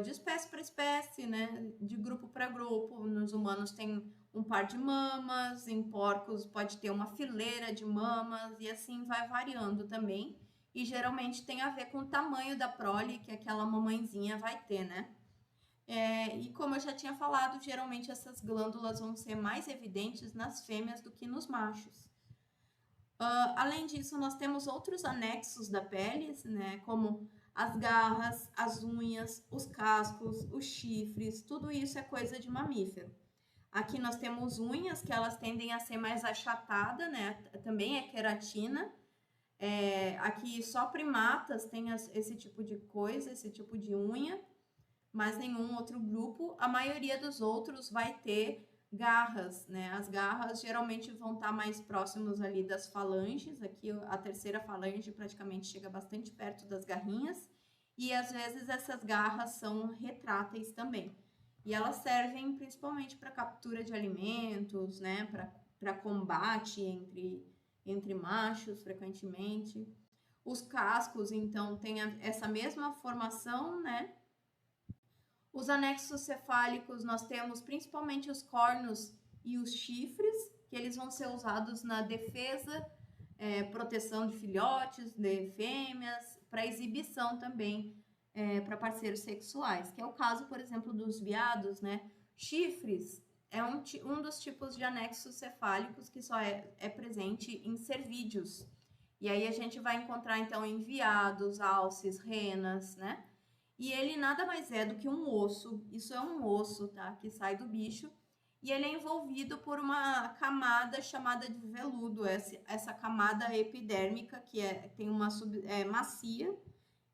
de espécie para espécie, né? De grupo para grupo. Nos humanos tem um par de mamas, em porcos pode ter uma fileira de mamas, e assim vai variando também. E geralmente tem a ver com o tamanho da prole que aquela mamãezinha vai ter, né? E como eu já tinha falado, geralmente essas glândulas vão ser mais evidentes nas fêmeas do que nos machos. Além disso, nós temos outros anexos da pele, né? Como as garras, as unhas, os cascos, os chifres, tudo isso é coisa de mamífero. Aqui nós temos unhas, que elas tendem a ser mais achatadas, né? Também é queratina. Aqui só primatas têm esse tipo de coisa, esse tipo de unha, mas nenhum outro grupo. A maioria dos outros vai ter garras, né? As garras geralmente vão estar mais próximos ali das falanges, aqui a terceira falange praticamente chega bastante perto das garrinhas, e às vezes essas garras são retráteis também. E elas servem principalmente para captura de alimentos, né? Para combate entre machos, frequentemente. Os cascos, então, têm essa mesma formação, né? Os anexos cefálicos, nós temos principalmente os cornos e os chifres, que eles vão ser usados na defesa, proteção de filhotes, de fêmeas, para exibição também, para parceiros sexuais, que é o caso, por exemplo, dos veados, né? Chifres é um dos tipos de anexos cefálicos que só é presente em cervídeos. E aí a gente vai encontrar, então, em veados, alces, renas, né? E ele nada mais é do que um osso, isso é um osso, tá? Que sai do bicho, e ele é envolvido por uma camada chamada de veludo, essa camada epidérmica, que tem uma macia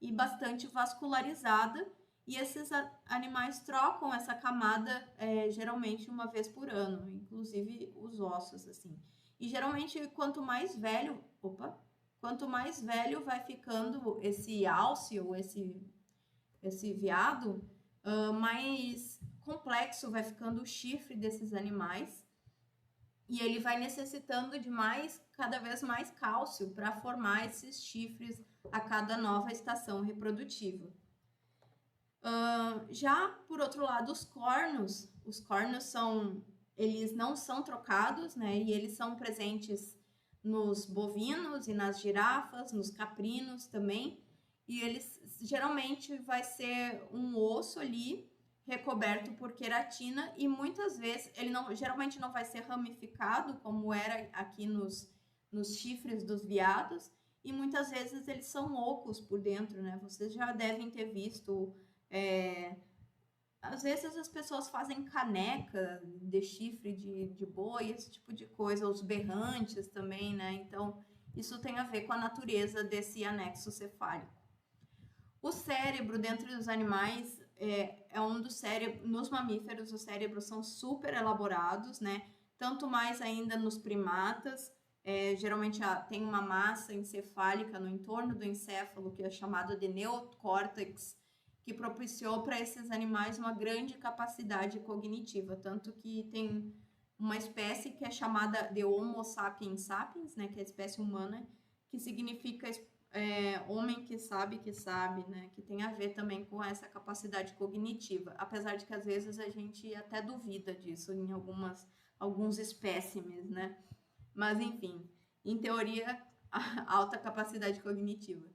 e bastante vascularizada, e esses animais trocam essa camada geralmente uma vez por ano, inclusive os ossos, assim. E geralmente, quanto mais velho vai ficando esse alce ou esse veado, mais complexo vai ficando o chifre desses animais, e ele vai necessitando de cada vez mais cálcio para formar esses chifres a cada nova estação reprodutiva. Já por outro lado, os cornos eles não são trocados, né? E eles são presentes nos bovinos e nas girafas, nos caprinos também. E eles geralmente vai ser um osso ali recoberto por queratina, e muitas vezes ele geralmente não vai ser ramificado como era aqui nos chifres dos veados, e muitas vezes eles são ocos por dentro, né? Vocês já devem ter visto, às vezes as pessoas fazem caneca de chifre de boi, esse tipo de coisa, os berrantes também, né? Então isso tem a ver com a natureza desse anexo cefálico. O cérebro, dentro dos animais, é um dos cérebros. Nos mamíferos, os cérebros são super elaborados, né? Tanto mais ainda nos primatas. Geralmente tem uma massa encefálica no entorno do encéfalo, que é chamado de neocórtex, que propiciou para esses animais uma grande capacidade cognitiva. Tanto que tem uma espécie que é chamada de Homo sapiens sapiens, né? Que é a espécie humana, que significa homem que sabe, né? Que tem a ver também com essa capacidade cognitiva, apesar de que às vezes a gente até duvida disso em alguns espécimes, né? Mas enfim, em teoria, alta capacidade cognitiva.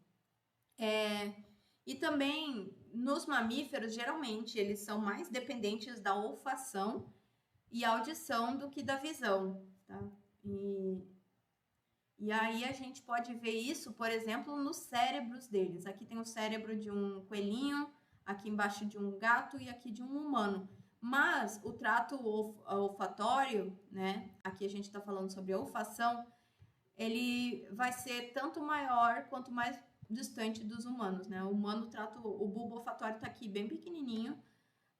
E também nos mamíferos, geralmente, eles são mais dependentes da olfação e audição do que da visão, tá? E aí a gente pode ver isso, por exemplo, nos cérebros deles. Aqui tem o cérebro de um coelhinho, aqui embaixo de um gato e aqui de um humano. Mas o trato olfatório, né? Aqui a gente está falando sobre a olfação, ele vai ser tanto maior quanto mais distante dos humanos, né? O bulbo olfatório está aqui bem pequenininho,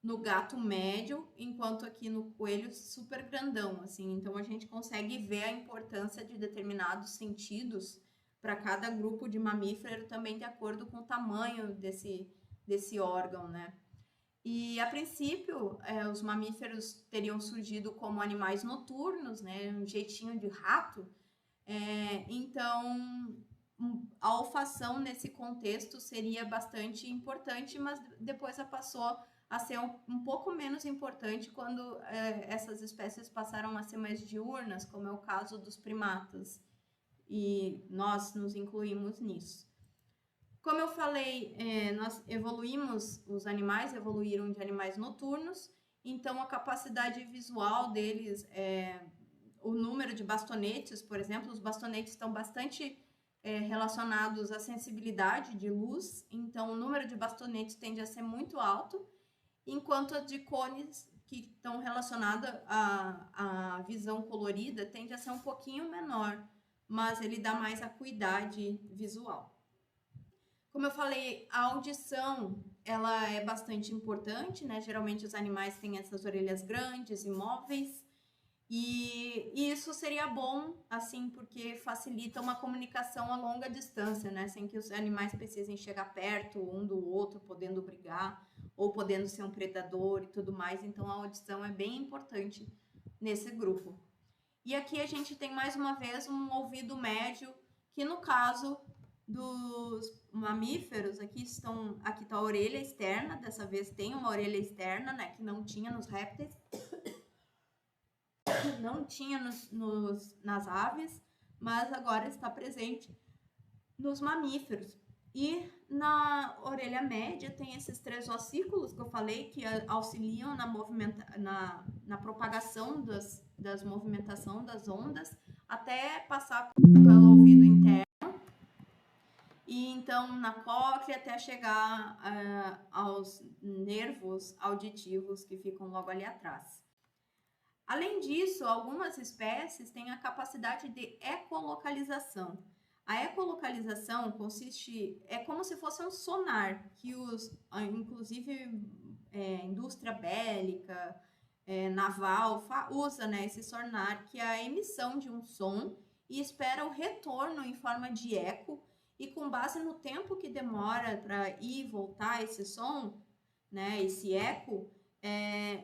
no gato médio, enquanto aqui no coelho super grandão, assim. Então a gente consegue ver a importância de determinados sentidos para cada grupo de mamífero, também de acordo com o tamanho desse órgão, né? E a princípio, os mamíferos teriam surgido como animais noturnos, né? Um jeitinho de rato. Então a olfação nesse contexto seria bastante importante, mas depois passou a ser um pouco menos importante quando essas espécies passaram a ser mais diurnas, como é o caso dos primatas, e nós nos incluímos nisso. Como eu falei, nós evoluímos, os animais evoluíram de animais noturnos, então a capacidade visual deles, o número de bastonetes, por exemplo, os bastonetes estão bastante relacionados à sensibilidade de luz, então o número de bastonetes tende a ser muito alto, enquanto as de cones, que estão relacionadas à visão colorida, tende a ser um pouquinho menor, mas ele dá mais acuidade visual. Como eu falei, a audição, ela é bastante importante, né? Geralmente os animais têm essas orelhas grandes e móveis, E isso seria bom, assim, porque facilita uma comunicação a longa distância, né? Sem que os animais precisem chegar perto um do outro, podendo brigar, ou podendo ser um predador e tudo mais. Então, a audição é bem importante nesse grupo. E aqui a gente tem, mais uma vez, um ouvido médio, que no caso dos mamíferos, aqui está a orelha externa, dessa vez tem uma orelha externa, né? Que não tinha nos répteis. Não tinha nas aves, mas agora está presente nos mamíferos. E na orelha média tem esses 3 ossículos que eu falei, que auxiliam na propagação das movimentação das ondas, até passar pelo ouvido interno, e então na cóclea até chegar aos nervos auditivos que ficam logo ali atrás. Além disso, algumas espécies têm a capacidade de ecolocalização. A ecolocalização é como se fosse um sonar que inclusive indústria bélica, naval, usa, né, esse sonar, que é a emissão de um som e espera o retorno em forma de eco, e com base no tempo que demora para ir e voltar esse som, né, esse eco,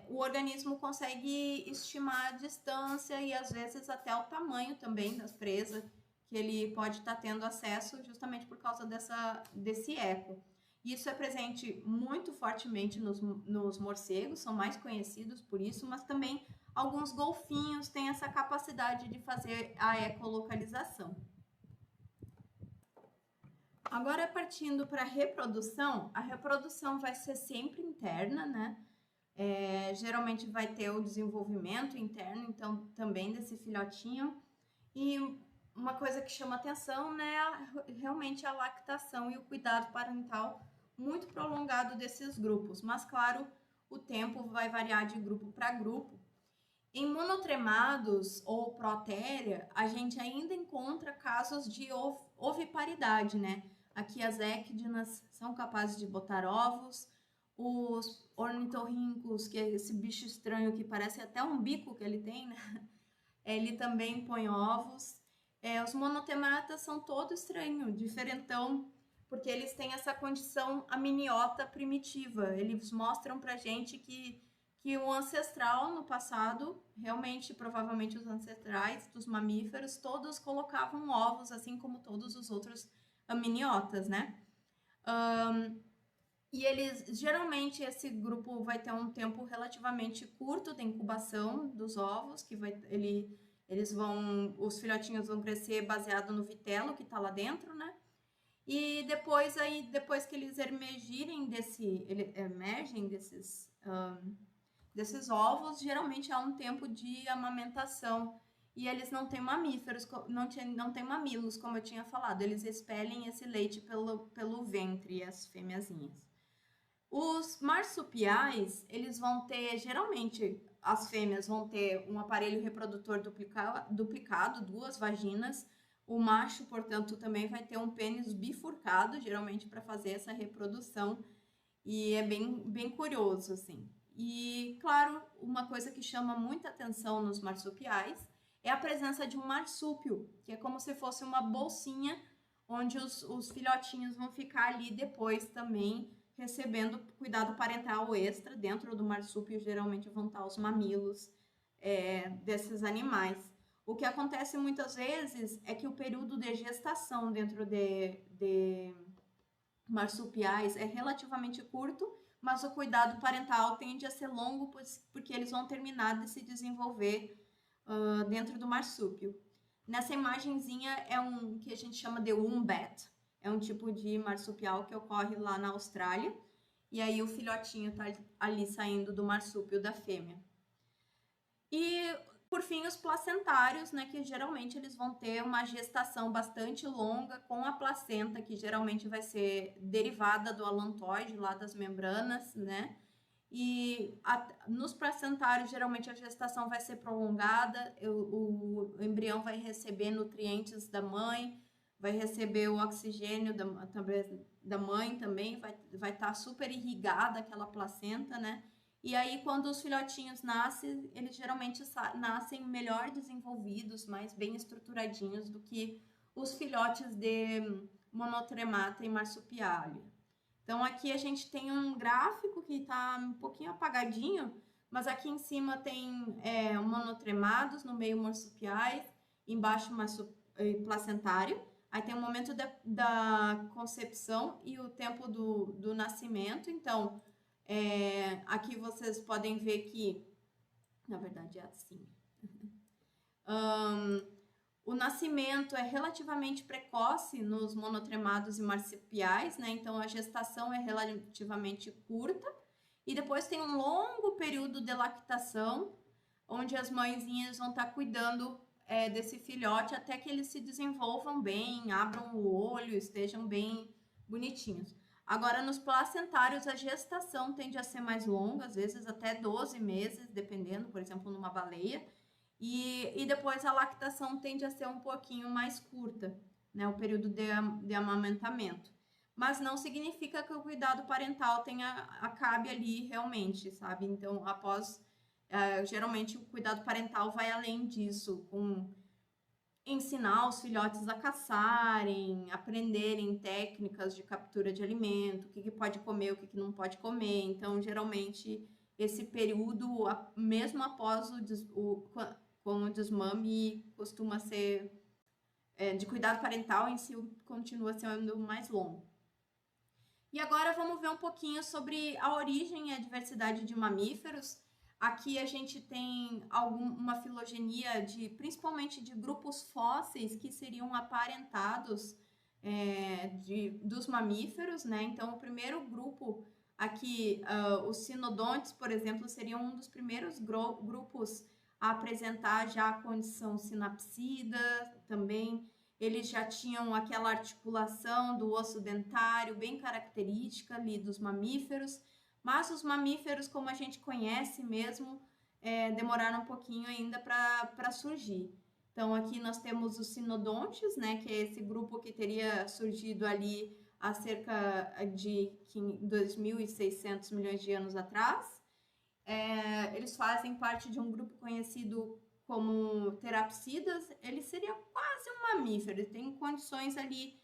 o organismo consegue estimar a distância e às vezes até o tamanho também das presas que ele pode estar tendo acesso, justamente por causa desse eco. Isso é presente muito fortemente nos morcegos, são mais conhecidos por isso, mas também alguns golfinhos têm essa capacidade de fazer a ecolocalização. Agora, partindo para a reprodução vai ser sempre interna, né? Geralmente vai ter o desenvolvimento interno, então também desse filhotinho. E uma coisa que chama atenção, né, realmente a lactação e o cuidado parental muito prolongado desses grupos. Mas claro, o tempo vai variar de grupo para grupo. Em monotremados ou protéria, a gente ainda encontra casos de oviparidade, né? Aqui as equidnas são capazes de botar ovos. Os ornitorrincos, que é esse bicho estranho que parece até um bico que ele tem, né? Ele também põe ovos. Os monotrematas são todo estranho, diferentão, porque eles têm essa condição amniota primitiva. Eles mostram pra gente que o ancestral no passado, realmente, provavelmente os ancestrais dos mamíferos, todos colocavam ovos, assim como todos os outros amniotas, né? E geralmente, esse grupo vai ter um tempo relativamente curto de incubação dos ovos, que os filhotinhos vão crescer baseado no vitelo que está lá dentro, né? E depois que eles emergem desses ovos, geralmente há um tempo de amamentação. E eles não têm mamíferos, não têm mamilos, como eu tinha falado. Eles expelem esse leite pelo ventre, as fêmeazinhas. Os marsupiais, eles vão ter, geralmente, as fêmeas vão ter um aparelho reprodutor duplicado, 2 vaginas. O macho, portanto, também vai ter um pênis bifurcado, geralmente para fazer essa reprodução. E é bem curioso, assim. E, claro, uma coisa que chama muita atenção nos marsupiais é a presença de um marsúpio, que é como se fosse uma bolsinha onde os filhotinhos vão ficar ali depois também recebendo cuidado parental extra. Dentro do marsúpio geralmente vão estar os mamilos desses animais. O que acontece muitas vezes é que o período de gestação dentro de marsupiais é relativamente curto, mas o cuidado parental tende a ser longo, porque eles vão terminar de se desenvolver dentro do marsúpio. Nessa imagenzinha é um que a gente chama de wombat. É um tipo de marsupial que ocorre lá na Austrália. E aí o filhotinho está ali saindo do marsúpio da fêmea. E, por fim, os placentários, né, que geralmente eles vão ter uma gestação bastante longa com a placenta, que geralmente vai ser derivada do alantoide, lá das membranas, né? E nos placentários, geralmente a gestação vai ser prolongada, o embrião vai receber nutrientes da mãe, vai receber o oxigênio da mãe também, vai estar super irrigada aquela placenta, né? E aí, quando os filhotinhos nascem, eles geralmente nascem melhor desenvolvidos, mais bem estruturadinhos do que os filhotes de monotremata e marsupiália. Então, aqui a gente tem um gráfico que está um pouquinho apagadinho, mas aqui em cima tem monotremados, no meio marsupiais, embaixo placentário. Aí tem o momento da concepção e o tempo do nascimento. Então, aqui vocês podem ver que, na verdade, é assim. O nascimento é relativamente precoce nos monotremados e marsupiais, né? Então, a gestação é relativamente curta. E depois tem um longo período de lactação, onde as mãezinhas vão estar cuidando desse filhote até que eles se desenvolvam bem, abram o olho, estejam bem bonitinhos. Agora, nos placentários, a gestação tende a ser mais longa, às vezes até 12 meses, dependendo, por exemplo, numa baleia. E depois a lactação tende a ser um pouquinho mais curta, né, o período de amamentamento. Mas não significa que o cuidado parental acabe ali realmente, sabe? Então, geralmente o cuidado parental vai além disso, com ensinar os filhotes a caçarem, aprenderem técnicas de captura de alimento, o que pode comer, o que não pode comer. Então, geralmente, esse período, mesmo após com o desmame, costuma ser de cuidado parental em si, continua sendo mais longo. E agora vamos ver um pouquinho sobre a origem e a diversidade de mamíferos. Aqui a gente tem uma filogenia principalmente de grupos fósseis que seriam aparentados dos mamíferos, né? Então, o primeiro grupo aqui, os sinodontes, por exemplo, seriam um dos primeiros grupos a apresentar já a condição sinapsida também. Eles já tinham aquela articulação do osso dentário bem característica ali dos mamíferos, mas os mamíferos, como a gente conhece mesmo, demoraram um pouquinho ainda para surgir. Então, aqui nós temos os sinodontes, né, que é esse grupo que teria surgido ali há cerca de 2.600 milhões de anos atrás. Eles fazem parte de um grupo conhecido como terapsidas. Ele seria quase um mamífero, ele tem condições ali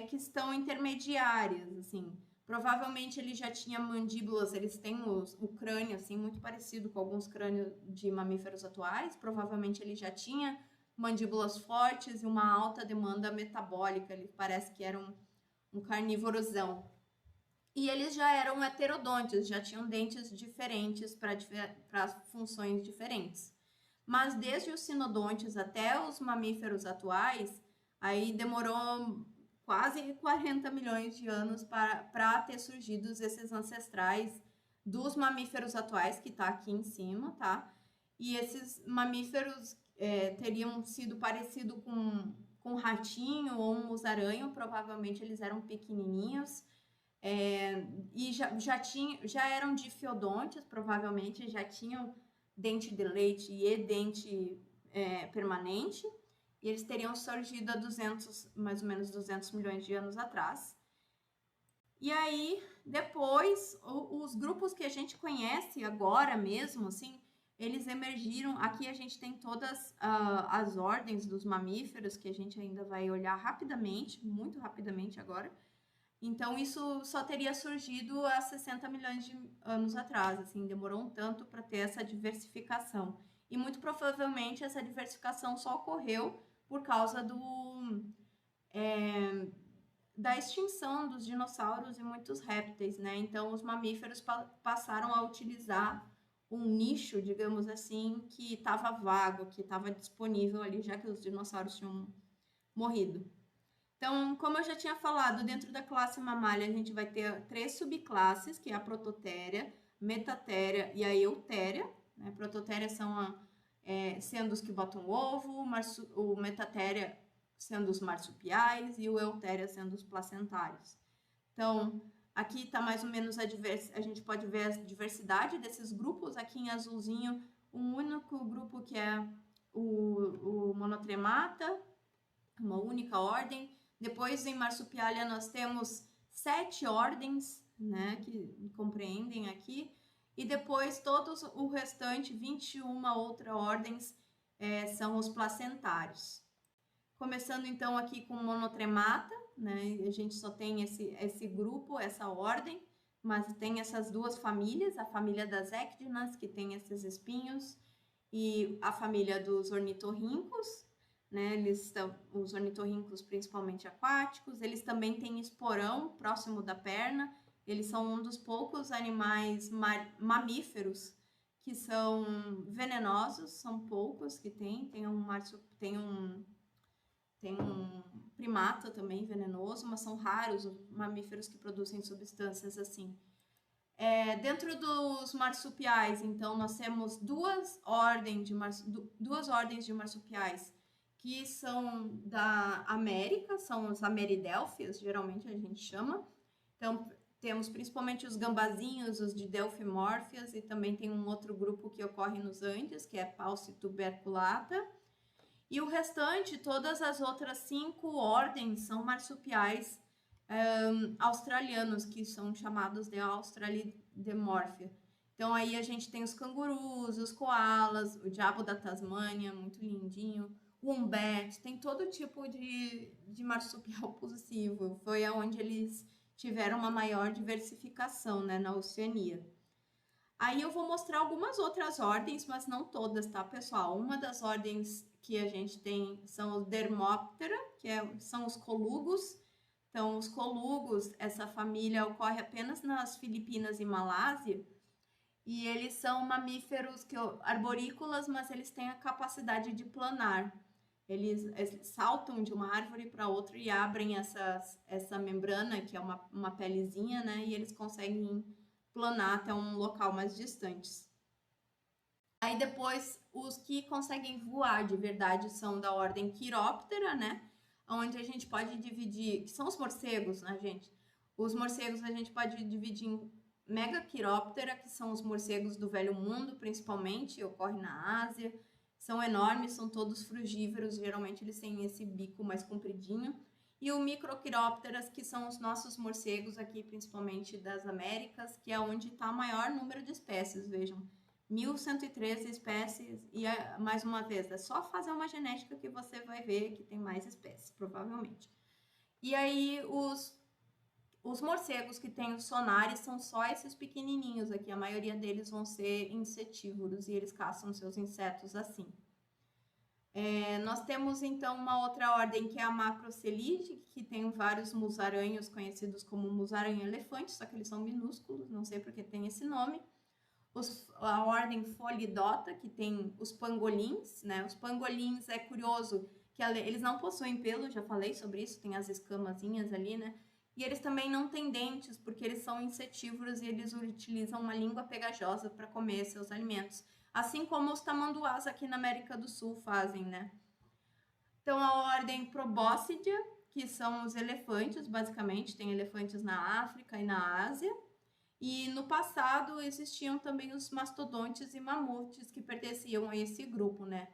que estão intermediárias, assim. Provavelmente ele já tinha mandíbulas, eles têm o crânio assim muito parecido com alguns crânios de mamíferos atuais. Provavelmente ele já tinha mandíbulas fortes e uma alta demanda metabólica. Ele parece que era um carnívorozão. E eles já eram heterodontes, já tinham dentes diferentes para funções diferentes. Mas desde os sinodontes até os mamíferos atuais, aí demorou quase 40 milhões de anos para ter surgido esses ancestrais dos mamíferos atuais, que está aqui em cima, tá? E esses mamíferos teriam sido parecidos com um ratinho ou um musaranho, provavelmente eles eram pequenininhos. E já eram difiodontes, provavelmente já tinham dente de leite e dente permanente, e eles teriam surgido há mais ou menos 200 milhões de anos atrás. E aí, depois, os grupos que a gente conhece agora mesmo, assim, eles emergiram. Aqui a gente tem todas as ordens dos mamíferos, que a gente ainda vai olhar rapidamente, muito rapidamente agora. Então, isso só teria surgido há 60 milhões de anos atrás, assim, demorou um tanto para ter essa diversificação. E muito provavelmente essa diversificação só ocorreu por causa da extinção dos dinossauros e muitos répteis, né? Então, os mamíferos passaram a utilizar um nicho, digamos assim, que estava vago, que estava disponível ali, já que os dinossauros tinham morrido. Então, como eu já tinha falado, dentro da classe mamália a gente vai ter 3 subclasses, que é a prototéria, metatéria e a eutéria. Né? Prototéria sendo os que botam ovo, o metatéria sendo os marsupiais e o eutéria sendo os placentários. Então, aqui está mais ou menos a gente pode ver a diversidade desses grupos. Aqui em azulzinho, um único grupo que é o monotremata, uma única ordem. Depois, em marsupiália, nós temos 7 ordens, né, que compreendem aqui. e depois todos o restante, 21 outras ordens, são os placentários. Começando então aqui com monotremata, né? A gente só tem esse grupo, essa ordem, mas tem essas duas famílias, a família das ecdinas, que tem esses espinhos, e a família dos ornitorrincos, né? Os ornitorrincos principalmente aquáticos, eles também têm esporão próximo da perna, eles são um dos poucos animais mamíferos que são venenosos, são poucos que tem um primata também venenoso, mas são raros os mamíferos que produzem substâncias assim. Dentro dos marsupiais, então, nós temos duas ordens de marsupiais que são da América, são os ameridelfios, geralmente a gente chama. Então, temos principalmente os gambazinhos, os de Delphimorphias, e também tem um outro grupo que ocorre nos Andes, que é Pauci tuberculata. E o restante, todas as outras 5 ordens são marsupiais australianos, que são chamados de Australidemorphia. Então aí a gente tem os cangurus, os koalas, o diabo da Tasmânia, muito lindinho, o umbete, tem todo tipo de marsupial possível. Foi aonde eles tiveram uma maior diversificação, né, na Oceania. Aí eu vou mostrar algumas outras ordens, mas não todas, tá, pessoal? Uma das ordens que a gente tem são os Dermoptera, são os colugos. Então, os colugos, essa família ocorre apenas nas Filipinas e Malásia, e eles são mamíferos arborícolas, mas eles têm a capacidade de planar. Eles saltam de uma árvore para outra e abrem essa membrana, que é uma pelezinha, né? E eles conseguem planar até um local mais distante. Aí depois, os que conseguem voar de verdade são da ordem Chiroptera, né? Onde a gente pode dividir, que são os morcegos, né, gente? Os morcegos a gente pode dividir em Megachiroptera, que são os morcegos do Velho Mundo, principalmente, ocorre na Ásia. São enormes, são todos frugívoros, geralmente eles têm esse bico mais compridinho. E o Microchiropteras, que são os nossos morcegos aqui, principalmente das Américas, que é onde está o maior número de espécies, vejam. 1.113 espécies, e mais uma vez, é só fazer uma genética que você vai ver que tem mais espécies, provavelmente. E aí, os morcegos que têm os sonares são só esses pequenininhos aqui, a maioria deles vão ser insetívoros e eles caçam seus insetos assim. Nós temos então uma outra ordem que é a Macrocelidae, que tem vários musaranhos conhecidos como musaranho-elefante, só que eles são minúsculos, não sei porque tem esse nome. A ordem Pholidota, que tem os pangolins, né? Os pangolins é curioso que eles não possuem pelo, já falei sobre isso, tem as escamazinhas ali, né? E eles também não têm dentes, porque eles são insetívoros e eles utilizam uma língua pegajosa para comer seus alimentos. Assim como os tamanduás aqui na América do Sul fazem, né? Então, a ordem Proboscidea, que são os elefantes, basicamente, tem elefantes na África e na Ásia. E no passado existiam também os mastodontes e mamutes que pertenciam a esse grupo, né?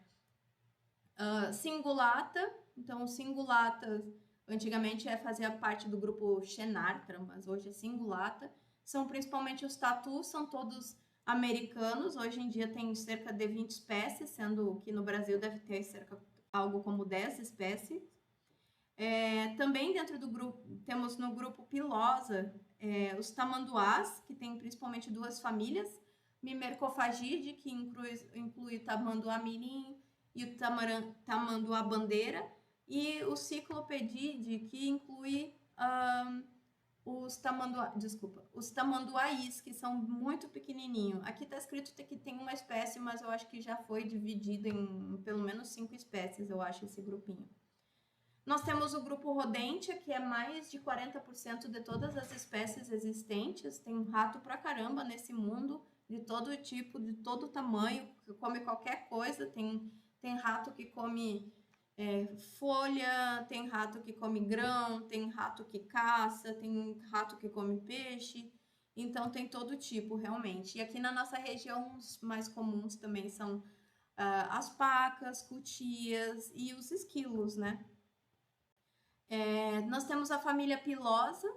Cingulata, então o cingulata antigamente fazia parte do grupo Xenarthra, mas hoje é cingulata. São principalmente os tatus, são todos americanos. Hoje em dia tem cerca de 20 espécies, sendo que no Brasil deve ter algo como 10 espécies. Também dentro do grupo, temos no grupo Pilosa os tamanduás, que tem principalmente 2 famílias, Mimercophagidae, que inclui o tamanduá mirim e o tamanduá bandeira, e o Cyclopedidae, que inclui os tamanduás, que são muito pequenininhos. Aqui está escrito que tem uma espécie, mas eu acho que já foi dividido em pelo menos 5 espécies, eu acho, esse grupinho. Nós temos o grupo Rodentia, que é mais de 40% de todas as espécies existentes. Tem rato pra caramba nesse mundo, de todo tipo, de todo tamanho, que come qualquer coisa. Tem rato que come folha, tem rato que come grão, tem rato que caça, tem rato que come peixe. Então, tem todo tipo, realmente. E aqui na nossa região, os mais comuns também são as pacas, cutias e os esquilos, né? Nós temos a família Pilosa.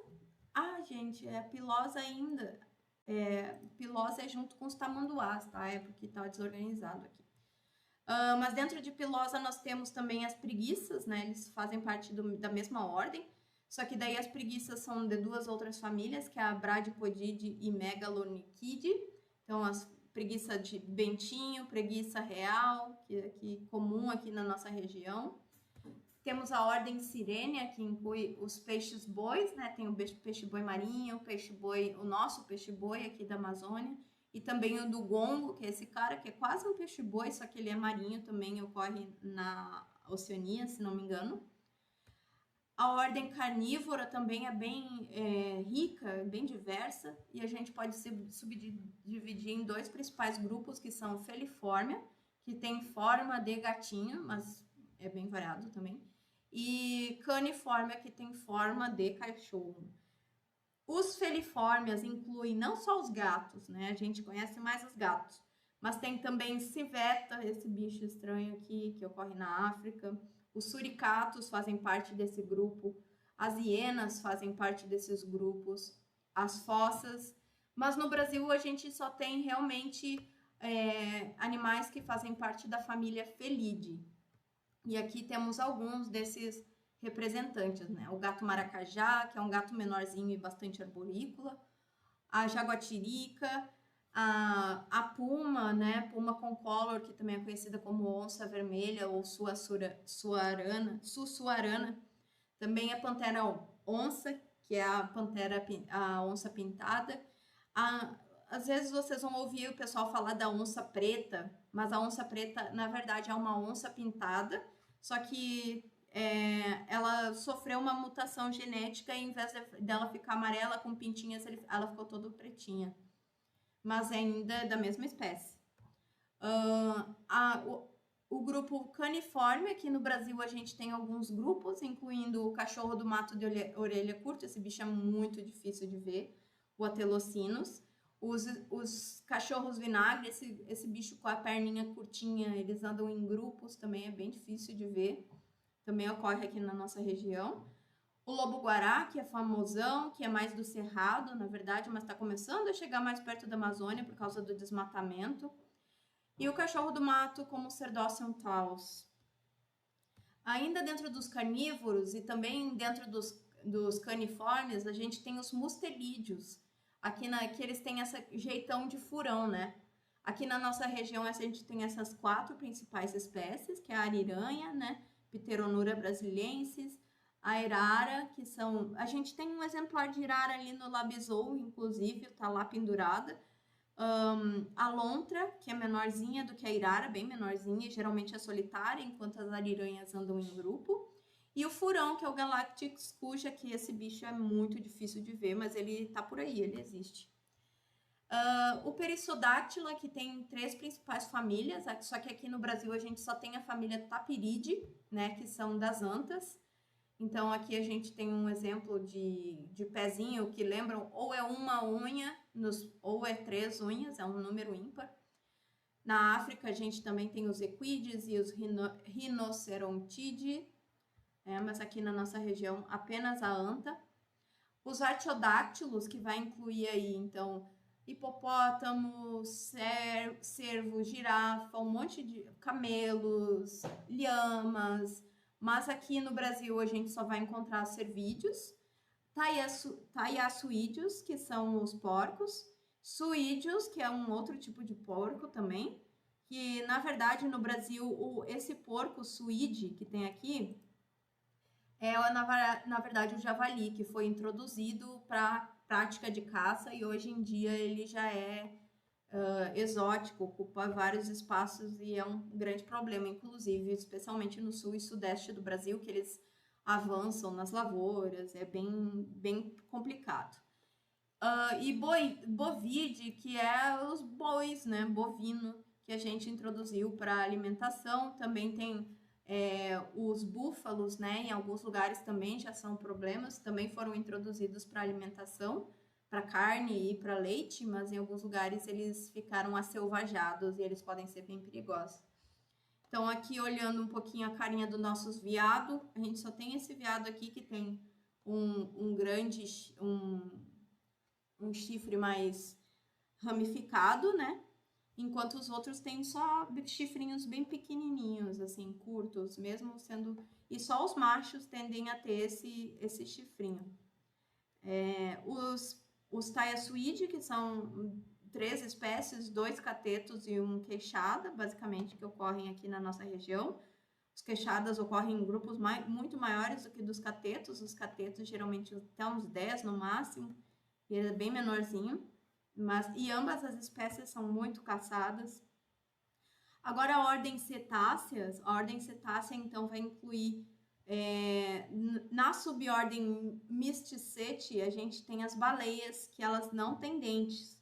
Gente, a Pilosa ainda. Pilosa é junto com os tamanduás, tá? É porque tá desorganizado aqui. Mas dentro de Pilosa nós temos também as preguiças, né? Eles fazem parte da mesma ordem, só que daí as preguiças são de duas outras famílias, que é a Bradypodidae e Megalonychidae. Então, as preguiça de bentinho, preguiça real, que é comum aqui na nossa região. Temos a ordem Sirenia, que inclui os peixes-bois, né? Tem o peixe-boi marinho, o nosso peixe-boi aqui da Amazônia, e também o do gongo, que é esse cara que é quase um peixe-boi, só que ele é marinho, também ocorre na Oceania, se não me engano. A ordem carnívora também é bem rica, bem diversa, e a gente pode se subdividir em dois principais grupos, que são Feliformia, que tem forma de gatinho, mas é bem variado também, e Caniformia, que tem forma de cachorro. Os feliformes incluem não só os gatos, né? A gente conhece mais os gatos, mas tem também civeta, esse bicho estranho aqui, que ocorre na África. Os suricatos fazem parte desse grupo, as hienas fazem parte desses grupos, as fossas. Mas no Brasil a gente só tem realmente animais que fazem parte da família Felidae. E aqui temos alguns desses representantes, né? O gato maracajá, que é um gato menorzinho e bastante arborícola, a jaguatirica, a puma, né? Puma concolor, que também é conhecida como onça vermelha ou sussuarana, também a pantera onça, que é a onça pintada. Às vezes vocês vão ouvir o pessoal falar da onça preta, mas a onça preta, na verdade, é uma onça pintada, só que ela sofreu uma mutação genética e, em vez dela ficar amarela com pintinhas, ela ficou toda pretinha. Mas ainda é da mesma espécie. O grupo Caniforme, aqui no Brasil a gente tem alguns grupos, incluindo o cachorro do mato de orelha curta, esse bicho é muito difícil de ver, o Atelocinus. Os cachorros vinagre, esse bicho com a perninha curtinha, eles andam em grupos, também é bem difícil de ver. Também ocorre aqui na nossa região. O lobo-guará, que é famosão, que é mais do cerrado, na verdade, mas está começando a chegar mais perto da Amazônia por causa do desmatamento. E o cachorro do mato, como o Cerdóceum taus. Ainda dentro dos carnívoros e também dentro dos caniformes, a gente tem os mustelídeos. Aqui eles têm esse jeitão de furão, né? Aqui na nossa região a gente tem essas 4 principais espécies, que é a ariranha, né? Pteronura brasiliensis, a irara, que são... A gente tem um exemplar de irara ali no Labizou, inclusive, tá lá pendurada. A lontra, que é menorzinha do que a irara, bem menorzinha, e geralmente é solitária, enquanto as ariranhas andam em grupo. E o furão, que é o Galacticus cuja, que esse bicho é muito difícil de ver, mas ele tá por aí, ele existe. O Perissodactyla, que tem 3 principais famílias, só que aqui no Brasil a gente só tem a família Tapiridae, né, que são das antas. Então aqui a gente tem um exemplo de pezinho que lembram ou é uma unha, ou é 3 unhas, é um número ímpar. Na África a gente também tem os equides e os rinocerontidae, mas aqui na nossa região apenas a anta. Os artiodáctilos, que vai incluir aí, então, hipopótamo, cervo, girafa, um monte de camelos, lhamas, mas aqui no Brasil a gente só vai encontrar cervídeos, taiaçuídeos, que são os porcos, suídeos, que é um outro tipo de porco também, que na verdade no Brasil esse porco suíde que tem aqui é na verdade o javali, que foi introduzido para prática de caça e hoje em dia ele já é exótico, ocupa vários espaços e é um grande problema, inclusive, especialmente no sul e sudeste do Brasil, que eles avançam nas lavouras, é bem complicado. E bovide, que é os bois, né, bovino, que a gente introduziu para alimentação, também tem os búfalos, né, em alguns lugares também já são problemas, também foram introduzidos para alimentação, para carne e para leite, mas em alguns lugares eles ficaram acelvajados e eles podem ser bem perigosos. Então aqui olhando um pouquinho a carinha dos nossos veados, a gente só tem esse veado aqui que tem um chifre mais ramificado, né? Enquanto os outros têm só chifrinhos bem pequenininhos, assim, curtos, mesmo sendo... E só os machos tendem a ter esse chifrinho. Os taiaçuide, que são 3 espécies, 2 catetos e um queixada, basicamente, que ocorrem aqui na nossa região. Os queixadas ocorrem em grupos muito maiores do que dos catetos. Os catetos geralmente até uns 10 no máximo, e ele é bem menorzinho. E ambas as espécies são muito caçadas. Agora, a ordem cetáceas, a ordem cetácea, então, vai incluir, na subordem Mysticeti, a gente tem as baleias, que elas não têm dentes.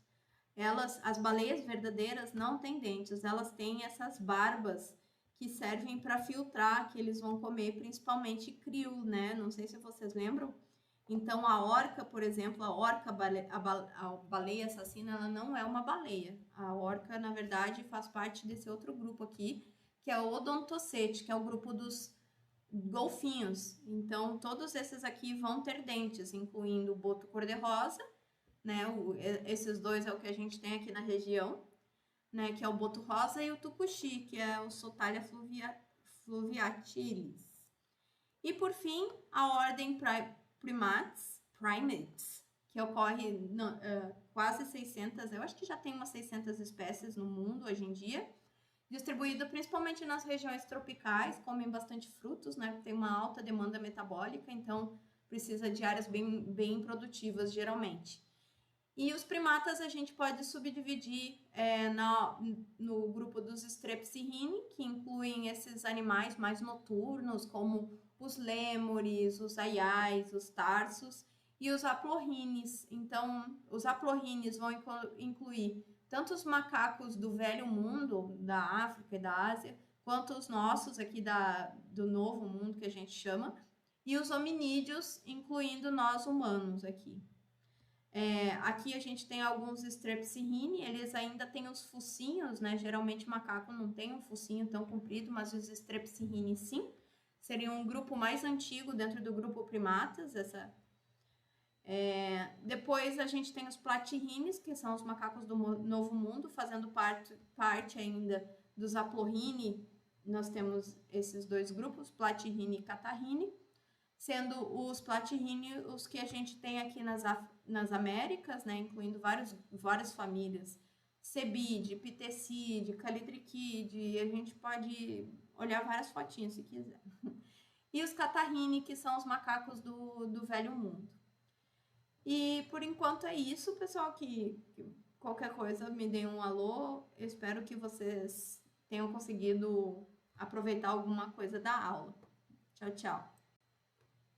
As baleias verdadeiras não têm dentes, elas têm essas barbas que servem para filtrar, que eles vão comer, principalmente krill, né? Não sei se vocês lembram. Então, a orca, por exemplo, a baleia assassina, ela não é uma baleia. A orca, na verdade, faz parte desse outro grupo aqui, que é o Odontocete, que é o grupo dos golfinhos. Então, todos esses aqui vão ter dentes, incluindo o boto cor-de-rosa, né? Esses dois é o que a gente tem aqui na região, né? Que é o boto rosa, e o tucuxi, que é o Sotalia fluviatilis. E, por fim, a ordem primates, que ocorre quase 600, eu acho que já tem umas 600 espécies no mundo hoje em dia, distribuída principalmente nas regiões tropicais, comem bastante frutos, né? Tem uma alta demanda metabólica, então precisa de áreas bem produtivas, geralmente. E os primatas a gente pode subdividir no grupo dos Strepsirrhini, que incluem esses animais mais noturnos, como os lêmures, os aiais, os tarsos, e os aplorrines. Então, os aplorrines vão incluir tanto os macacos do Velho Mundo, da África e da Ásia, quanto os nossos aqui do Novo Mundo, que a gente chama, e os hominídeos, incluindo nós humanos aqui. Aqui a gente tem alguns Strepsirrhini, eles ainda têm os focinhos, né? Geralmente o macaco não tem um focinho tão comprido, mas os Strepsirrhini sim. Seria um grupo mais antigo dentro do grupo primatas. Depois a gente tem os Platyrrhines, que são os macacos do Novo Mundo, fazendo parte ainda dos Aplorrhini. Nós temos esses dois grupos, Platyrrhini e Catarrhini, sendo os Platyrrhini os que a gente tem aqui nas Américas, né, incluindo várias famílias, Cebide, Pithecide, Callitrichide, a gente pode olhar várias fotinhas se quiser. E os Catarrhini, que são os macacos do Velho Mundo. E por enquanto é isso, pessoal, que qualquer coisa me deem um alô. Eu espero que vocês tenham conseguido aproveitar alguma coisa da aula. Tchau, tchau.